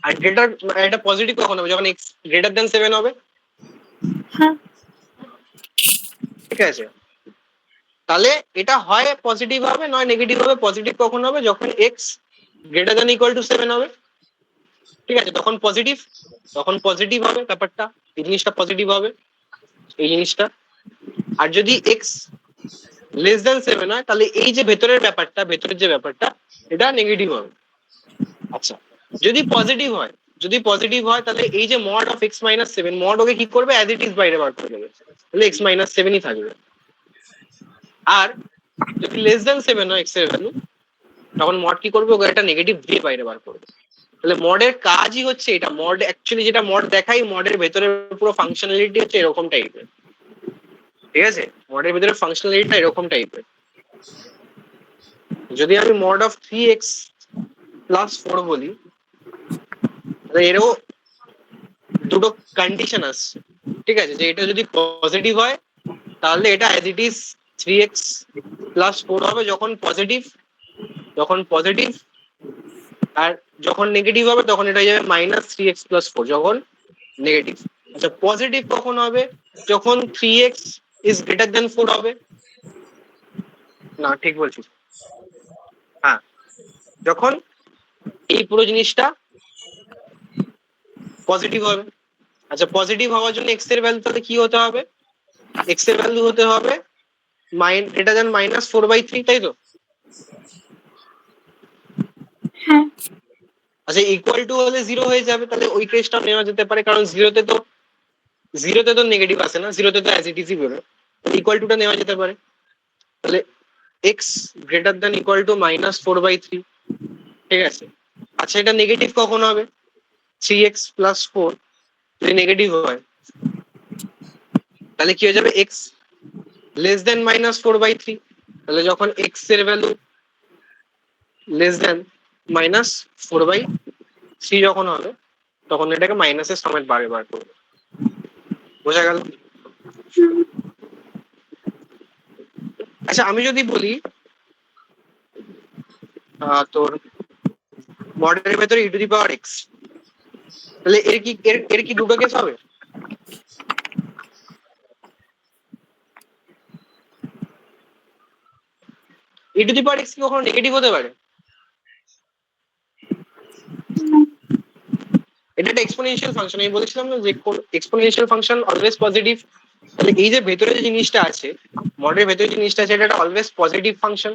আর এটা পজিটিভ কখন হবে? যখন x 7 হবে। হ্যাঁ। ঠিক আছে, তাহলে এটা হয় পজিটিভ হবে নয় নেগেটিভ হবে। পজিটিভ কখন হবে? যখন x= 7 হবে, ঠিক আছে, তখন পজিটিভ, তখন পজিটিভ হবে ব্যাপারটা, এই জিনিসটা পজিটিভ হবে, এই জিনিসটা। আর যদি x<7 হয় তাহলে এই যে ভেতরের ব্যাপারটা, ভেতরের যে ব্যাপারটা, এটা নেগেটিভ হবে। আচ্ছা যদি পজিটিভ হয়, যদি পজিটিভ হয় তাহলে এই যে মড অফ x-7, মড ওকে কি করবে? অ্যাজ ইট ইজ বাইরে বার করে দেবে, তাহলে x-7ই থাকবে। আর যদি <7 হয় x এর ভ্যালু, তখন মড কি করবে? ওকে একটা নেগেটিভ দিয়ে বাইরে বার করবে। তাহলে মডের কাজই হচ্ছে এটা। মড অ্যাকচুয়ালি যেটা মড দেখাই, মডের ভেতরে পুরো ফাংশনালিটি হচ্ছে এরকম টাইপের, ঠিক আছে। মডের ভেতরে ফাংশনালিটিটা এরকম টাইপের। যদি আমি মড অফ 3x+4 বলি, তাহলে এরও দুটো কন্ডিশন আসছে, ঠিক আছে। যে এটা যদি পজিটিভ হয় তাহলে এটা অ্যাজ ইট ইজ 3x+4 হবে যখন পজিটিভ, যখন পজিটিভ। আর যখন নেগেটিভ হবে তখন এটা হয়ে যাবে -3x+4 যখন নেগেটিভ। আচ্ছা পজিটিভ কখন হবে? যখন 3x>4 হবে। না ঠিক বলছিস, হ্যাঁ, যখন এই পুরো জিনিসটা পজিটিভ হবে। আচ্ছা পজিটিভ হওয়ার জন্য এক্স এর ভ্যালু তাহলে কি হতে হবে? এক্স এর ভ্যালু হতে হবে -4/3, তাই তো? হ্যাঁ। আচ্ছা ইকুয়াল টু হলে 0 হয়ে যাবে, তাহলে ওই কেসটা নেওয়া যেতে পারে, কারণ জিরোতে তো নেগেটিভ আসে না, জিরোতে তো অ্যাজ ইট ইজই বেরোয়। ইকুয়াল টুটা নেওয়া যেতে পারে, তাহলে x= -4/3, ঠিক আছে। আচ্ছা এটা নেগেটিভ কখন হবে? 3x+4 যদি নেগেটিভ হয় তাহলে কি হয়ে যাবে? x<-4/3, তাহলে যখন x এর ভ্যালু <-4/3 যখন হবে তখন এটাকে মাইনাসের সমেত বারে বার করবে। বোঝা গেল? আচ্ছা আমি যদি বলি তোর মডেলের ভেতরে e⁻x, তাহলে এর কি দুটো কেস হবে? e⁻x কি কখনো নেগেটিভ হতে পারে? এটা একটা এক্সপোনেনশিয়াল ফাংশন, আমি বলেছিলাম না যে এক্সপোনেনশিয়াল ফাংশন অলওয়েজ পজিটিভ। তাহলে এই যে ভেতরে যে জিনিসটা আছে, মডেলের ভেতরে যে জিনিসটা আছে, এটা একটা অলওয়েজ পজিটিভ ফাংশন।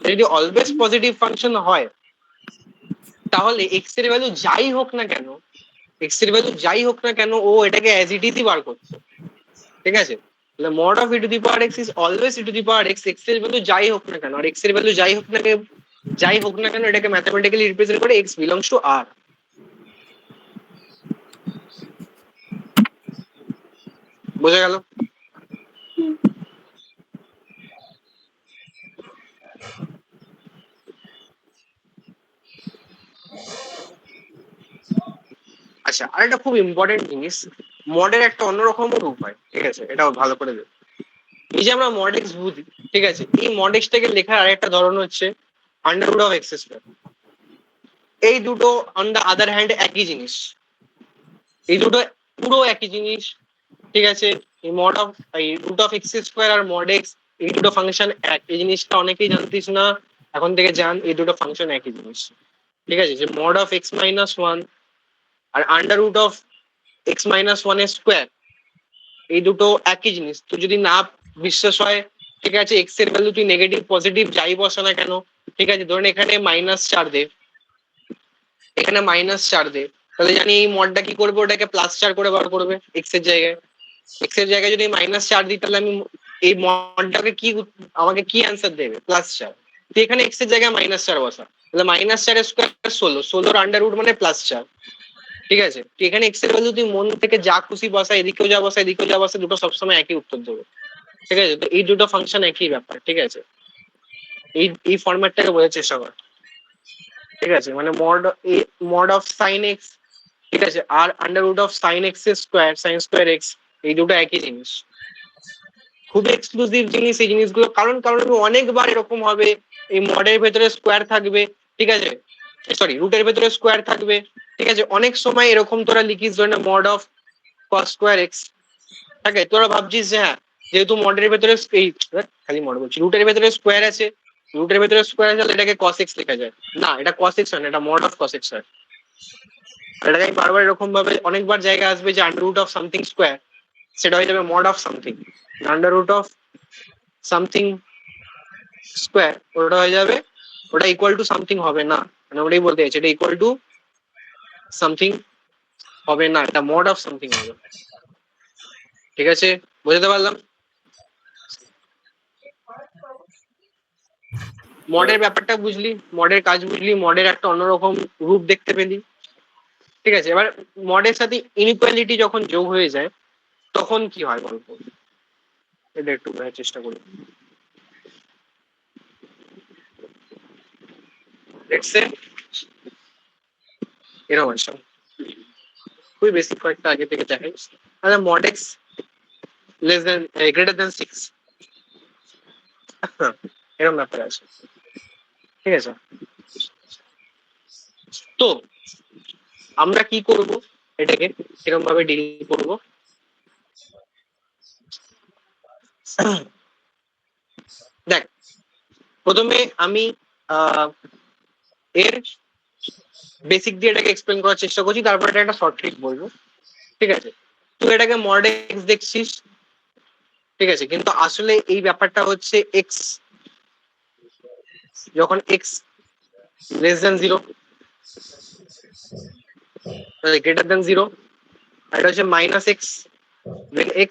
যদি অলওয়েজ পজিটিভ ফাংশন হয় তাহলে এক্স এর ভ্যালু যাই হোক না কেন, এক্স এর ভ্যালু যাই হোক না কেন, ও এটাকে অ্যাজ ইট ইজই বার করছে। ঠিক আছে, তাহলে mod of E to the power x is always E to the power x, x এর ভ্যালু যাই হোক না কেন, আর এক্স এর ভ্যালু যাই হোক না কেন এটাকে ম্যাথমেটিক্যালি রিপ্রেজেন্ট করে এক্স বিলংস টু আর। বোঝা গেল? আচ্ছা, আর একটা খুব ইম্পর্টেন্ট জিনিস, মডের একটা অন্যরকম রূপ হয়। ঠিক আছে, এটাও ভালো করে দেবে। এই যে আমরা মড এক্স বুঝি, ঠিক আছে, এই মড এক্সটাকে লেখার আরেকটা ধরন হচ্ছে under root of x square. এই দুটো অন দ্য আদার হ্যান্ড একই জিনিস, এই দুটো পুরো একই জিনিস। ঠিক আছে, এই মড অফ এই রুট অফ এক্স স্কোয়ার আর মড এক্স, এই দুটো ফাংশন এক। এই জিনিসটা অনেকেই জানতিস না, এখন থেকে জান এই দুটো ফাংশন একই জিনিস। ঠিক আছে, যে mod of x minus one আর under root of x minus one এর স্কোয়ার, এই দুটো একই জিনিস। তো যদি না বিশ্বাস হয়, ঠিক আছে, এক্স এর ভ্যালু তুই নেগেটিভ পজিটিভ যাই বসা না কেন, ঠিক আছে, ধরুন এখানে -4 দে, এখানে -4 দে, তাহলে জানি এই মডটা কি করবে, ওটাকে +4 করে বার করবে এক্স এর জায়গায়। এক্স এর জায়গায় যদি -4 দিই, তাহলে আমি এই মডটাকে কি, আমাকে কি অ্যান্সার দেবে? +4। তুই এখানে এক্স এর জায়গায় -4 বসা, তাহলে -4 স্কোয়ার 16, 16 আন্ডার রুট মানে +4। ঠিক আছে, তুই এখানে এক্স এর ভ্যালু তুই মন থেকে যা খুশি বসা, এদিকেও যা বসা এদিকেও যা বসা, দুটো সবসময় একই উত্তর দেবে। ঠিক আছে, তো এই দুটো ফাংশন একই ব্যাপার। ঠিক আছে, এই ফরম্যাটটাকে বোঝার চেষ্টা কর। ঠিক আছে, মানে মড অফ সাইন এক্স, ঠিক আছে, আর under root of sine x square, sine square x, এই দুটো একই জিনিস। খুব এক্সক্লুসিভ জিনিস এই জিনিসগুলো, কারণ অনেকবার এরকম হবে এই মডের ভেতরে স্কোয়ার থাকবে। ঠিক আছে, সরি, রুটের ভেতরে স্কোয়ার থাকবে। ঠিক আছে, অনেক সময় এরকম তোরা লিখিস, ধরে না mod of cos square x থাকে, তোরা ভাবছিস যে হ্যাঁ, যেহেতু মডের ভেতরে এই খালি মড বলছি, রুটের ভেতরে স্কোয়ার আছে, রুটের ভেতরে স্কোয়ার আছে, এটাকে কস এক্স লেখা যায়। না, এটা কস এক্স হয় না, এটা মড অফ কস এক্স হয়। এটাকে বারবার এরকম ভাবে অনেকবার জায়গা আসবে যে under root of something square, সেটা হয়ে যাবে mod of something. Under root of something square ওটা হয়ে যাবে, ওটা ইকুয়াল টু সামথিং হবে না, মানে ওটাই বলতে চাইছে, এটা ইকুয়াল টু সামথিং হবে না, এটা মড অফ সামথিং হবে। ঠিক আছে, বুঝতে পারলাম? মডের ব্যাপারটা বুঝলি, মডের কাজ বুঝলি, মডের একটা অন্যরকম রূপ দেখতে পেলি। ঠিক আছে, এবার মডের সাথে ইনইকুয়ালিটি যখন যোগ হয়ে যায় তখন কি হয় বলবো, এটা একটু বোঝার চেষ্টা করি। লেটস সে এরকম আছে, খুবই বেসিক কয়েকটা আগে থেকে দেখাই। তাহলে mod x less than greater than 6, এরকম ব্যাপার আছে। ঠিক আছে, তো আমরা কি করব, এটাকে এরকম ভাবে ডিল করব। দেখ, প্রথমে আমি এর বেসিক দিয়ে এটাকে এক্সপ্লেন করার চেষ্টা করছি, তারপর এটা একটা শর্ট ট্রিক বলবো। ঠিক আছে, তুই এটাকে মড এক্স দেখছিস, ঠিক আছে, কিন্তু আসলে এই ব্যাপারটা হচ্ছে এক্স যখন x less than 0, greater than 0, এটা হচ্ছে -x when x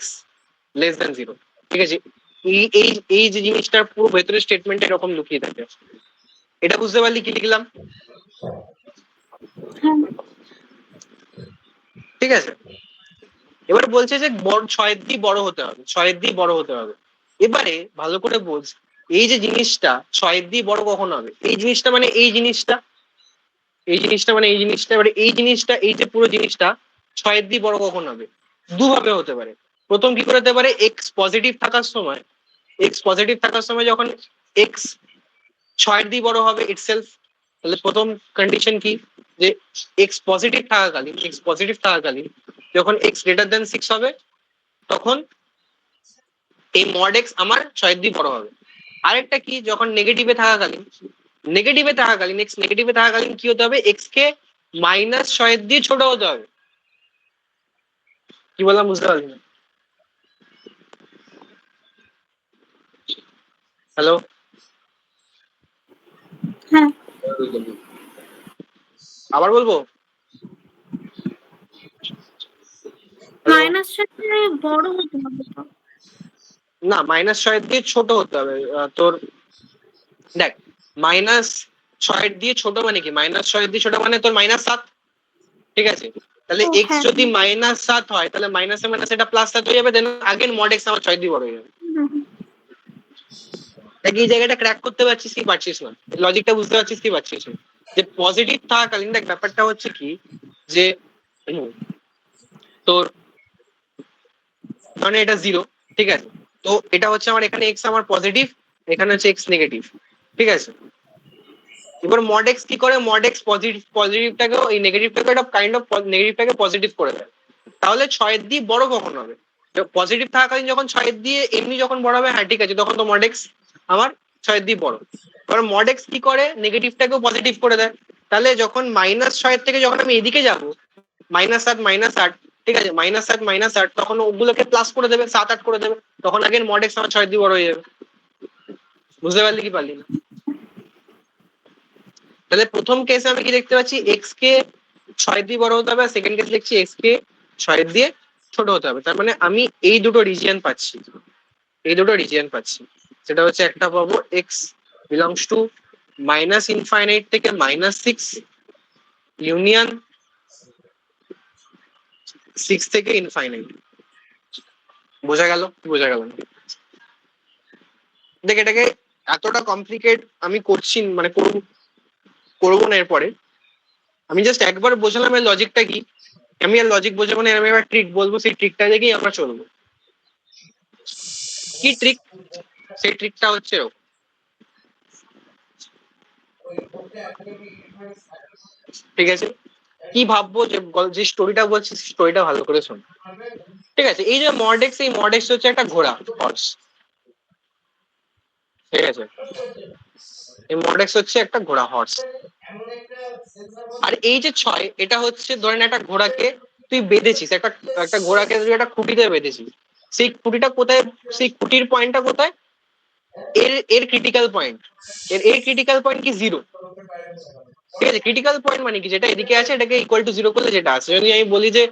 less than 0। ঠিক আছে, এই যে জিনিসটার পুরো ভেতরের স্টেটমেন্ট এরকম লুকিয়ে থাকে। এটা বুঝতে পারলি কি লিখলাম? হ্যাঁ, ঠিক আছে, এবার বলছে যে 6 দিয়ে বড় হতে হবে, 6 দিয়ে বড় হতে হবে। এবারে ভালো করে বোঝ, এই যে জিনিসটা 6 দিয়ে বড় কখন হবে, এই জিনিসটা মানে এই জিনিসটা, এই জিনিসটা মানে এই জিনিসটা, এবারে এই জিনিসটা, এই যে পুরো জিনিসটা 6 দিয়ে বড় কখন হবে? দুভাবে হতে পারে। প্রথম কি করে হতে পারে, এক্স পজিটিভ থাকার সময়, এক্স পজিটিভ থাকার সময় যখন এক্স 6 দিয়ে বড় হবে ইটসেলফ, তাহলে প্রথম কন্ডিশন কি, যে এক্স পজিটিভ থাকাকালীন, এক্স পজিটিভ থাকাকালীন যখন এক্স গ্রেটার দেন 6 হবে, তখন এই মড এক্স আমার 6 দিয়ে বড় হবে। আরেকটা কি, যখন নেগেটিভে থাকাকালীন, এক্স নেগেটিভে থাকাকালীন কি হতে হবে, এক্স কে -6 দিয়ে ছোট হতে হবে। কি বললাম বুঝতে পারলি না? হ্যালো? হ্যাঁ, আবার বলবো? -6 দিয়ে বড় হতে হবে তো। না, -6 দিয়ে ছোট হতে হবে। তোর দেখ, -6 দিয়ে ছোট মানে কি? -6 দিয়ে ছোট মানে তোর -7, ঠিক আছে? তাহলে ও এক্স হ্যাঁ, যদি -7 হয় তাহলে মাইনাসে মাইনাস এটা +7 হয়ে যাবে, দেন আগেন মড এক্স আমার 6 দিয়ে বড় হয়ে যাবে। হুম। দেখ এই জায়গাটা ক্র্যাক করতে পারছিস কি পারছিস না, লজিকটা বুঝতে পারছিস কি পারছিস না? যে পজিটিভ থাকাকালীন দেখ ব্যাপারটা হচ্ছে কি, যে তোর মানে এটা 0, ঠিক আছে? তো এটা হচ্ছে আমার এখানে এক্স আমার পজিটিভ, এখানে হচ্ছে এক্স নেগেটিভ, ঠিক আছে? এবার মড এক্স কি করে, মড এক্স পজিটিভটাকেও এই নেগেটিভটাকে একটা কাইন্ড অফ নেগেটিভটাকে পজিটিভ করে দেয়। তাহলে 6 দিয়ে বড় কখন হবে? পজিটিভ থাকাকালীন যখন 6 দিয়ে এমনি যখন বড় হবে, হ্যাঁ ঠিক আছে, তখন তো মড এক্স আমার 6 দিয়ে বড়। এবার মড এক্স কি করে, নেগেটিভটাকেও পজিটিভ করে দেয়। তাহলে যখন -6 থেকে যখন আমি এদিকে যাব, -7 ঠিক আছে, -7 তখন ওগুলোকে প্লাস করে দেবে, 7 8 করে দেবে, তখন আগের মড এক্স আমার 6 দিয়ে বড় হয়ে যাবে। বুঝতে পারলি কি পারলি না? তাহলে প্রথম কেসে আমি কি দেখতে পাচ্ছি, এক্স কে 6 দিয়ে বড় হতে হবে, আর সেকেন্ড কেস লিখছি এক্স কে 6 দিয়ে ছোট হতে হবে। তার মানে আমি এই দুটো রিজিয়ন পাচ্ছি, এই দুটো রিজিয়ন পাচ্ছি। সেটা হচ্ছে একটা পাবো এক্স বিলংস টু -∞ থেকে -6 ইউনিয়ন 6 থেকে ইনফাইনাইট। বোঝা গেল কি বোঝা গেল না? দেখ এটাকে এতটা কমপ্লিকেট আমি করছি, মানে করবো না এরপরে। আমি জাস্ট একবার বোঝালাম এর লজিকটা কি। আমি আর লজিক বোঝাবো না, আমি এবার ট্রিক বলবো, সেই ট্রিকটা দেখেই আমরা চলবো। কি ট্রিক? সেই ট্রিকটা হচ্ছে এরকম। ঠিক আছে, কি ভাববো যে স্টোরিটা বলছি, স্টোরিটা ভালো করে শোন। ঠিক আছে, এই যে মডেক্স, এই মডেক্স হচ্ছে একটা ঘোড়া, হর্স, ঠিক আছে? এই মডেক্স হচ্ছে একটা ঘোড়া, হর্স। আর এই যে 6, এটা হচ্ছে ধরেন একটা ঘোড়াকে তুই বেঁধেছিস, একটা একটা ঘোড়াকে তুই একটা খুঁটিতে বেঁধেছিস। সেই খুঁটিটা কোথায়, সেই খুঁটির পয়েন্টটা কোথায়? এর এর ক্রিটিক্যাল পয়েন্ট। এর ক্রিটিক্যাল পয়েন্ট কি 0, ঠিক আছে? ক্রিটিক্যাল পয়েন্ট মানে কি, যেটা এদিকে আছে এটাকে ইকুয়াল টু 0 করলে যেটা আছে। যদি আমি বলি যে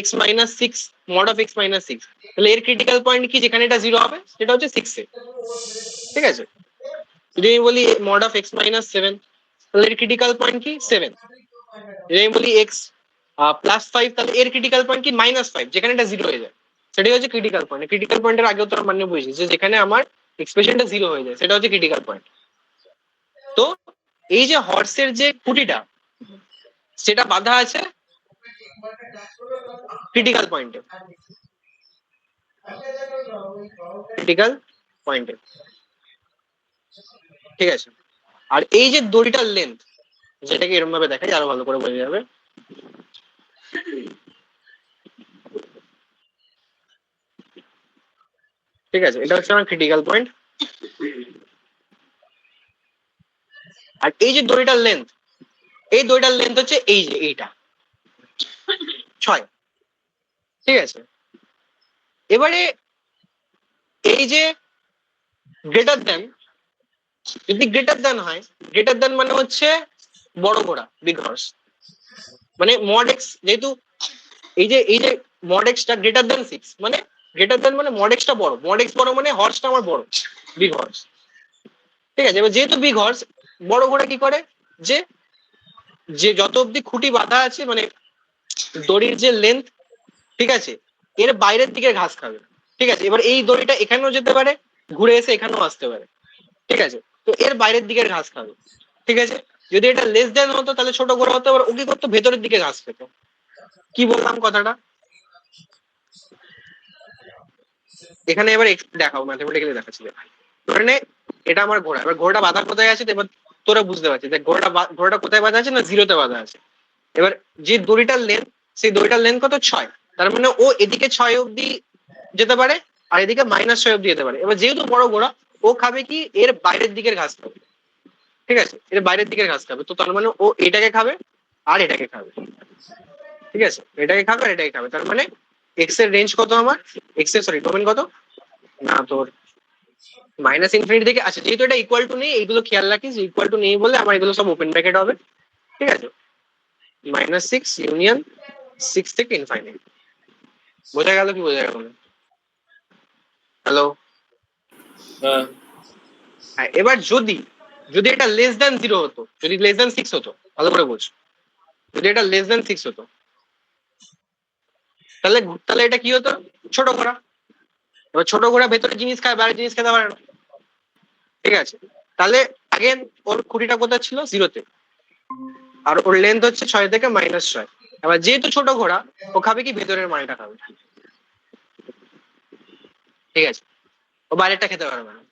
x-6 মড অফ x-6, তাহলে এর ক্রিটিক্যাল পয়েন্ট কি, যেখানে এটা 0 হবে সেটা হচ্ছে 6 এ, ঠিক আছে? যদি আমি বলি মড অফ x-7, তাহলে এর ক্রিটিক্যাল পয়েন্ট কি 7। যদি আমি বলি x+5, তাহলে এর ক্রিটিক্যাল পয়েন্ট কি -5, যেখানে এটা 0 হয়ে যায়, সেটাই হচ্ছে ক্রিটিক্যাল পয়েন্ট। ক্রিটিক্যাল পয়েন্টের আগেও তোর মানে বুঝিস যে যেখানে আমার এক্সপ্রেশনটা 0 হয়ে যায় সেটা হচ্ছে ক্রিটিক্যাল পয়েন্ট। তো এই যে হর্সের যে খুঁটিটা, সেটা বাঁধা আছে ক্রিটিক্যাল পয়েন্টে, ক্রিটিক্যাল পয়েন্টে, ঠিক আছে? আর এই যে দড়িটার লেন্থ, যেটাকে এরকম ভাবে দেখাই আরো ভালো করে বোঝা যাবে। ঠিক আছে, এটা হচ্ছে আমার ক্রিটিক্যাল পয়েন্ট। আর এই যে দড়িটার লেন্থ, এই দড়িটার লেন্থ হচ্ছে এই যে এইটা 6, ঠিক আছে? এবারে এই যে গ্রেটার দেন, যদি গ্রেটার দেন হয়, গ্রেটার দেন মানে হচ্ছে বড় ঘোড়া, বিগ হর্স, মানে মড এক্স, যেহেতু এই যে মড এক্সটা গ্রেটার দেন 6, মানে গ্রেটার দেন মানে মড এক্সটা বড়, মড এক্স বড় মানে হর্সটা আমার বড়, বিগ হর্স, ঠিক আছে? এবার যেহেতু বিগ হর্স, বড় ঘোড়া কি করে, যে যে যত অব্দি খুঁটি বাঁধা আছে, মানে দড়ির যে লেন্থ, ঠিক আছে, এর বাইরের দিকে ঘাস খাবে, ঠিক আছে? এবার এই দড়িটা এখানেও যেতে পারে, ঘুরে এসে এখানেও আসতে পারে, ঠিক আছে? তো এর বাইরের দিকের ঘাস খাবে, ঠিক আছে? যদি এটা লেস দেন হতো তাহলে ছোট ঘোড়া হতো, এবার ওকে করতো ভেতরের দিকে ঘাস পেতো। কি বললাম কথাটা? এখানে এবার দেখাও, ম্যাথমেটিক্যালি দেখাচ্ছি। ধরে নে এটা আমার ঘোড়া, এবার ঘোড়াটা বাঁধা কোথায় আছে, এবার তোরা বুঝতে পারছিস দেখ ঘোড়াটা কোথায় বাঁধা আছে, না 0-তে বাঁধা আছে। এবার যে দড়িটার লেন্থ, সেই দড়িটার লেন্থ কত, 6, তার মানে ও এদিকে 6 অব্দি যেতে পারে, আর এদিকে -6 অব্দি যেতে পারে। এবার যেহেতু বড় ঘোড়া, ও খাবে কি, এর বাইরের দিকের ঘাস খাবে, ঠিক আছে? এর বাইরের দিকের ঘাস খাবে, তো তার মানে ও এটাকে খাবে আর এটাকে খাবে, ঠিক আছে? এটাকে খাবে আর এটাকে খাবে, তার মানে এক্স এর রেঞ্জ কত আমার, এক্স এর সরি ডোমেন কত, না তোর -∞ থেকে, আচ্ছা যেহেতু এটা ইকুয়াল টু নেই, এইগুলো খেয়াল রাখিস, ইকুয়াল টু নেই বলে আমার এগুলো সব ওপেন ব্র্যাকেট হবে, ঠিক আছে? -6 ইউনিয়ন 6 থেকে ইনফাইনাইট। বোঝা গেল কি বোঝা গেল না? হ্যালো? হ্যাঁ এবার যদি যদি এটা লেস দ্যান 0 হতো, যদি লেস দ্যান 6 হতো, ভালো করে বোঝ, যদি এটা লেস দ্যান 6 হতো, তাহলে তাহলে এটা কি হতো? ছোট ঘোড়া। এবার ছোট ঘোড়া ভেতরে জিনিস খায়, বাইরে জিনিস খেতে পারে না, ঠিক আছে? তাহলে আগে ওর খুঁটিটা কোথায় ছিল? 0-তে, আর ওর লেন্থ হচ্ছে 6 থেকে -6। এবার যেহেতু ছোট ঘোড়া, ও খাবে কি? ভেতরের মালটা খাবে, ঠিক আছে? ও বাইরেটা খেতে পারবে না।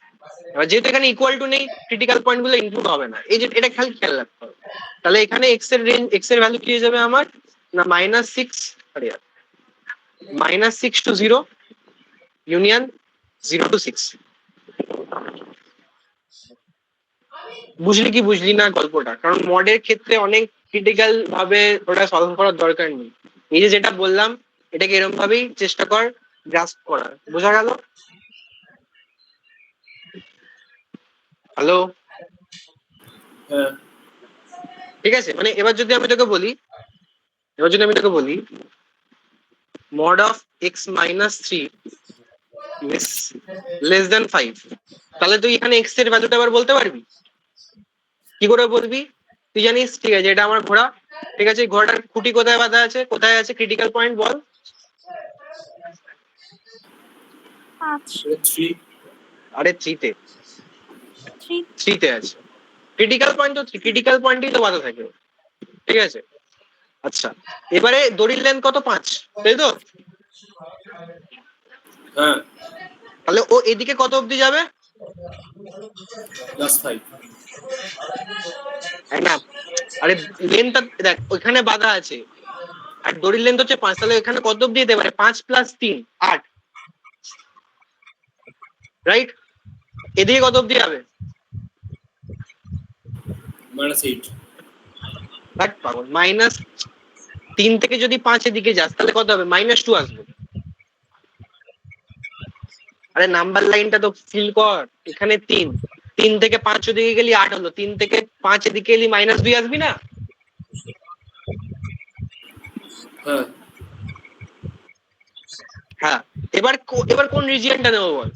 এবার যেহেতু এখানে ইকুয়াল টু নেই, ক্রিটিক্যাল পয়েন্ট গুলো ইনক্লুড হবে না, এই যে এটা খেয়াল রাখতে হবে। তাহলে এখানে এক্স এর রেঞ্জ, এক্স এর ভ্যালু কি হয়ে যাবে আমার? না -6, আরে -6 to 0 ইউনিয়ন 0 to 6। বুঝলি কি বুঝলি না গল্পটা? কারণ মডের ক্ষেত্রে অনেক ক্রিটিক্যাল ভাবে ওটা সলভ করার দরকার নেই। এই যে যেটা বললাম, এটাকে এরকম ভাবেই চেষ্টা কর গ্রাস্প করার। বোঝা গেল? হ্যালো? হ্যাঁ ঠিক আছে, মানে এবার যদি আমি তোকে বলি mod of x minus 3 is less than 5, তাহলে তুই এখানে x এর ভ্যালুটা এবার বলতে পারবি? কি করে বলবি? তুই জানিস, ঠিক আছে, এটা আমার ঘোড়া, ঠিক আছে? ঘোড়াটার খুঁটি কোথায় বাঁধা আছে? কোথায় আছে ক্রিটিক্যাল পয়েন্ট বল? 5 3 আরে 3-তে, 3 3-তে আছে ক্রিটিক্যাল পয়েন্ট। তো ক্রিটিক্যাল পয়েন্টই তো বাঁধা থাকে, ঠিক আছে? আচ্ছা, এবারে দড়ির লেন্থ কত? 5, তাই তো? হ্যাঁ তাহলে ও এদিকে কত অবধি যাবে? +5 না, আরে লেন্থটা দেখ, ওইখানে বাঁধা আছে, আর দড়ির লেন্থ হচ্ছে 5, তাহলে এখানে কত অবধি যেতে পারে? 5 + 3 8, রাইট? এদিকে কত অবধি যাবে? -8 বাট পাগল, -3 থেকে যদি 5 এদিকে যাস, তাহলে কত হবে? -2 আসবে। আরে নাম্বার লাইনটা তো ফিল কর। এখানে 3 থেকে 5 ওদিকে গেলি 8 হলো, 3 থেকে 5 এদিকে গেলি -2 আসবি না? হ্যাঁ হ্যাঁ, এবার কোন রিজিয়নটা নেবো বল?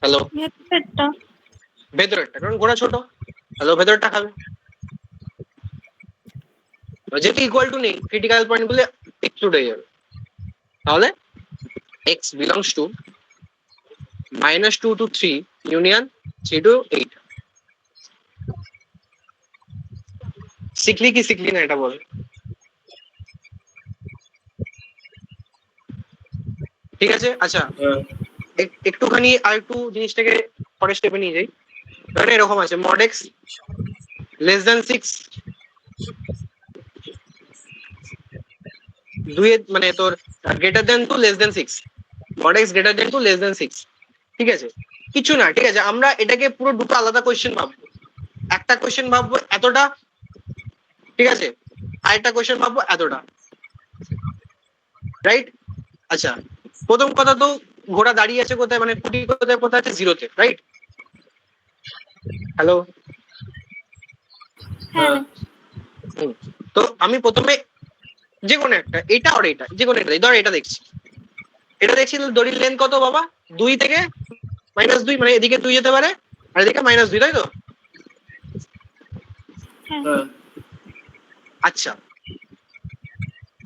হ্যালো? ভেতরটা ভেতরেরটা, কারণ ঘোড়া ছোট। হ্যালো, ভেতরটা খাবে। যেহেতু ইকুয়াল টু নেই, ক্রিটিক্যাল পয়েন্ট গুলো এক্সক্লুড হয়ে যাবে। তাহলে x belongs to -2 to 3 union 3 to 8। শিখলি কি শিখলি না এটা বল? ঠিক আছে, আচ্ছা, হ্যাঁ একটুখানি আর একটু জিনিসটাকে পরের স্টেপে নিয়ে যাই। মানে এরকম আছে mod x less than 6, মানে তোর greater than 2 less than 6, mod x greater than 2 less than 6, ঠিক আছে? কিছু না, ঠিক আছে, আমরা এটাকে পুরো দুটো আলাদা কোয়েশ্চেন ভাববো। একটা কোয়েশ্চেন ভাববো এতটা, ঠিক আছে, আর একটা কোয়েশ্চেন ভাববো এতটা, রাইট? আচ্ছা, প্রথম কথা তো ঘোড়া দাঁড়িয়ে আছে কোথায়? মানে খুঁটি কোথায় কোথায় আছে? 0-তে, রাইট? হ্যালো? হ্যাঁ তো আমি প্রথমে যে কোনো একটা, এটা আর এটা, যে কোনো একটা ধর, এটা দেখছি, দড়ির লেন্থ কত বাবা? 2 থেকে -2, মানে এদিকে 2 যেতে পারে আর এদিকে -2, তাই তো? হ্যাঁ আচ্ছা,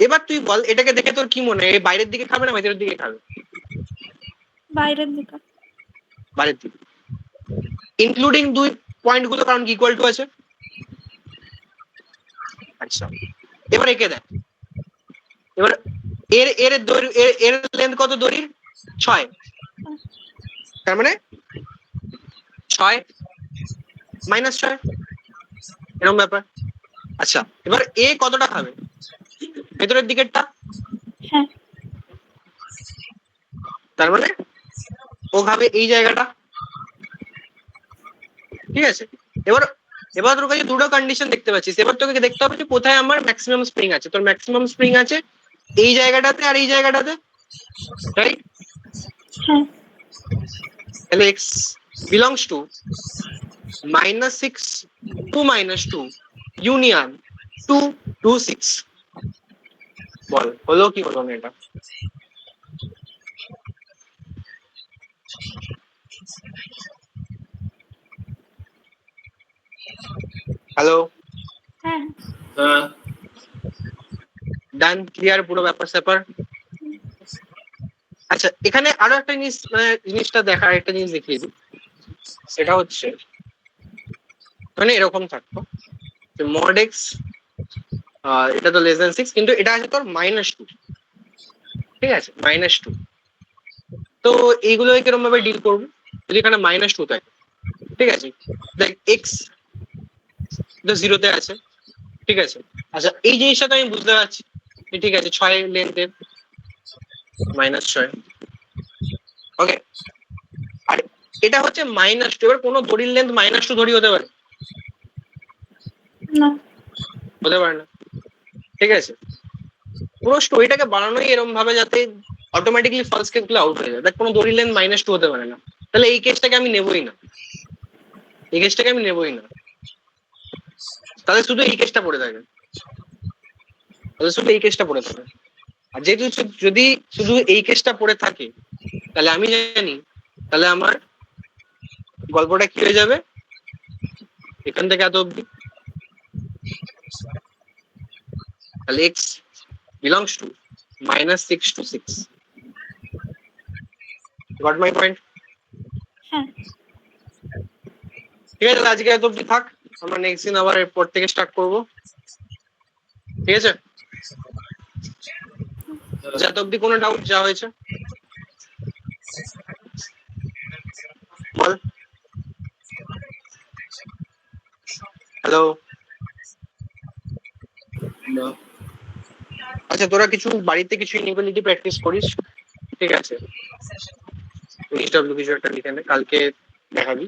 এবার তুই বল, এটাকে দেখে তোর কি মনে হয়? বাইরের দিকে খাবে না ভেতরের দিকে খাবে? বাইরের দিকে বাইরের দিকে, ইনক্লুডিং 2 পয়েন্ট গুলো, কারণ ইকুয়াল টু আছে। আচ্ছা, এবার একে দেখ, এবার এর দড়ি, এর লেন্থ কত দড়ির? 6, তার মানে 6 -6, এরকম ব্যাপার। আচ্ছা, এবার এ কতটা খাবে? ভেতরের দিকেরটা, হ্যাঁ তার মানে ও খাবে এই জায়গাটা, ঠিক আছে? এবার তোর কাছে দুটো কন্ডিশন দেখতে পাচ্ছিস। এবার তোকে দেখতে হবে যে কোথায় আমার ম্যাক্সিমাম স্প্রিং আছে। তোর ম্যাক্সিমাম স্প্রিং আছে এই জায়গাটাতে আর এই জায়গাটাতে, রাইট? হ্যাঁ তাহলে x belongs to -6 2 -2 ইউনিয়ন 2 2 6 বল হলো কি হলো না এটা? হ্যালো, হ্যাঁ হ্যাঁ ডান, ক্লিয়ার পুরো ব্যাপার স্যাপার? আচ্ছা, এখানে আরো একটা জিনিস মানে জিনিসটা দেখার একটা জিনিস দেখিয়ে দিই, সেটা হচ্ছে মানে এরকম থাকতো যে মড এক্স, এটা তো লেস দেন 6, কিন্তু এটা আছে তোর -2, ঠিক আছে, -2। তো এইগুলো কিরকম ভাবে ডিল করবো যদি এখানে -2 থাকে? ঠিক আছে, দেখ এক্স তো জিরোতে আছে, ঠিক আছে। আচ্ছা, এই জিনিসটা তো আমি বুঝতে পারছি, ঠিক আছে, 6 লেন্থের -6, ওকে। আর এটা হচ্ছে -2, এবার কোনো দড়ির লেন্থ -2 দড়ি হতে পারে? না হতে পারে না, ঠিক আছে। পুরো স্টোরিটাকে বানানোই এরকম ভাবে যাতে অটোমেটিকলি ফার্স্ট কেসগুলো আউট হয়ে যায়, দেখ কোনো দড়ির লেন্থ -2 হতে পারে না, তাহলে এই কেসটাকে আমি নেবই না, এই কেসটাকে আমি নেবই না, তাহলে শুধু এই কেসটা পড়ে থাকে, তাহলে শুধু এই কেসটা পড়ে থাকে। আর যেহেতু যদি শুধু এই কেসটা পড়ে থাকে, তাহলে আমি জানি তাহলে আমার গল্পটা কি হয়ে যাবে, এখান থেকে এত অব্দি, তাহলে x belongs to -6 to 6, got my point? হ্যাঁ ঠিক আছে, তাহলে আজকে এত অব্দি থাক, আমরা নেক্সট দিন আবার এরপর থেকে স্টার্ট করবো, ঠিক আছে? যত অব্দি কোনো ডাউট যা হয়েছে বল। হ্যালো, না আচ্ছা তোরা কিছু বাড়িতে কিছু ইনইকুয়ালিটি প্র্যাকটিস করিস, ঠিক আছে, এইচডব্লিউ কিছু একটা লিখে নে, কালকে দেখাবি।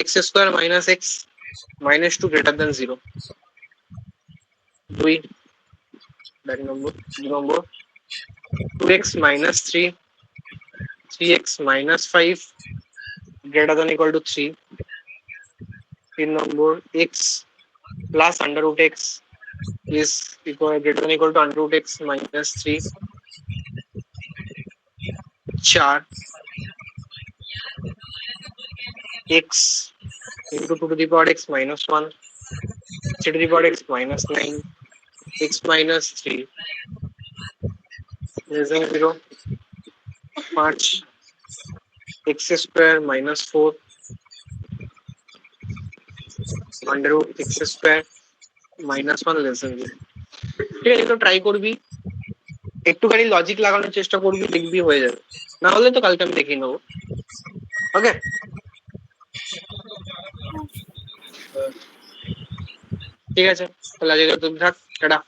X square -x -2 greater than 0, 2 এক নম্বর। 2 নম্বর 2x -3 3x -5 greater than equal to 3, 3 number x plus under root x is equal greater than equal to under root x -3, 4 x into 2 to the power x -1 3 to the power x -9 x -3 less than 0, 5 x square -4 under root x square -1 less than 0। ঠিক আছে, একটু try করবি, একটুখানি logic লাগানোর চেষ্টা করবি, দেখবি হয়ে যাবে, না হলে তো কালকে আমি দেখিয়ে নেবো, ওকে? ঠিক আছে, তাহলে আজকে তুমি থাক, টাটা।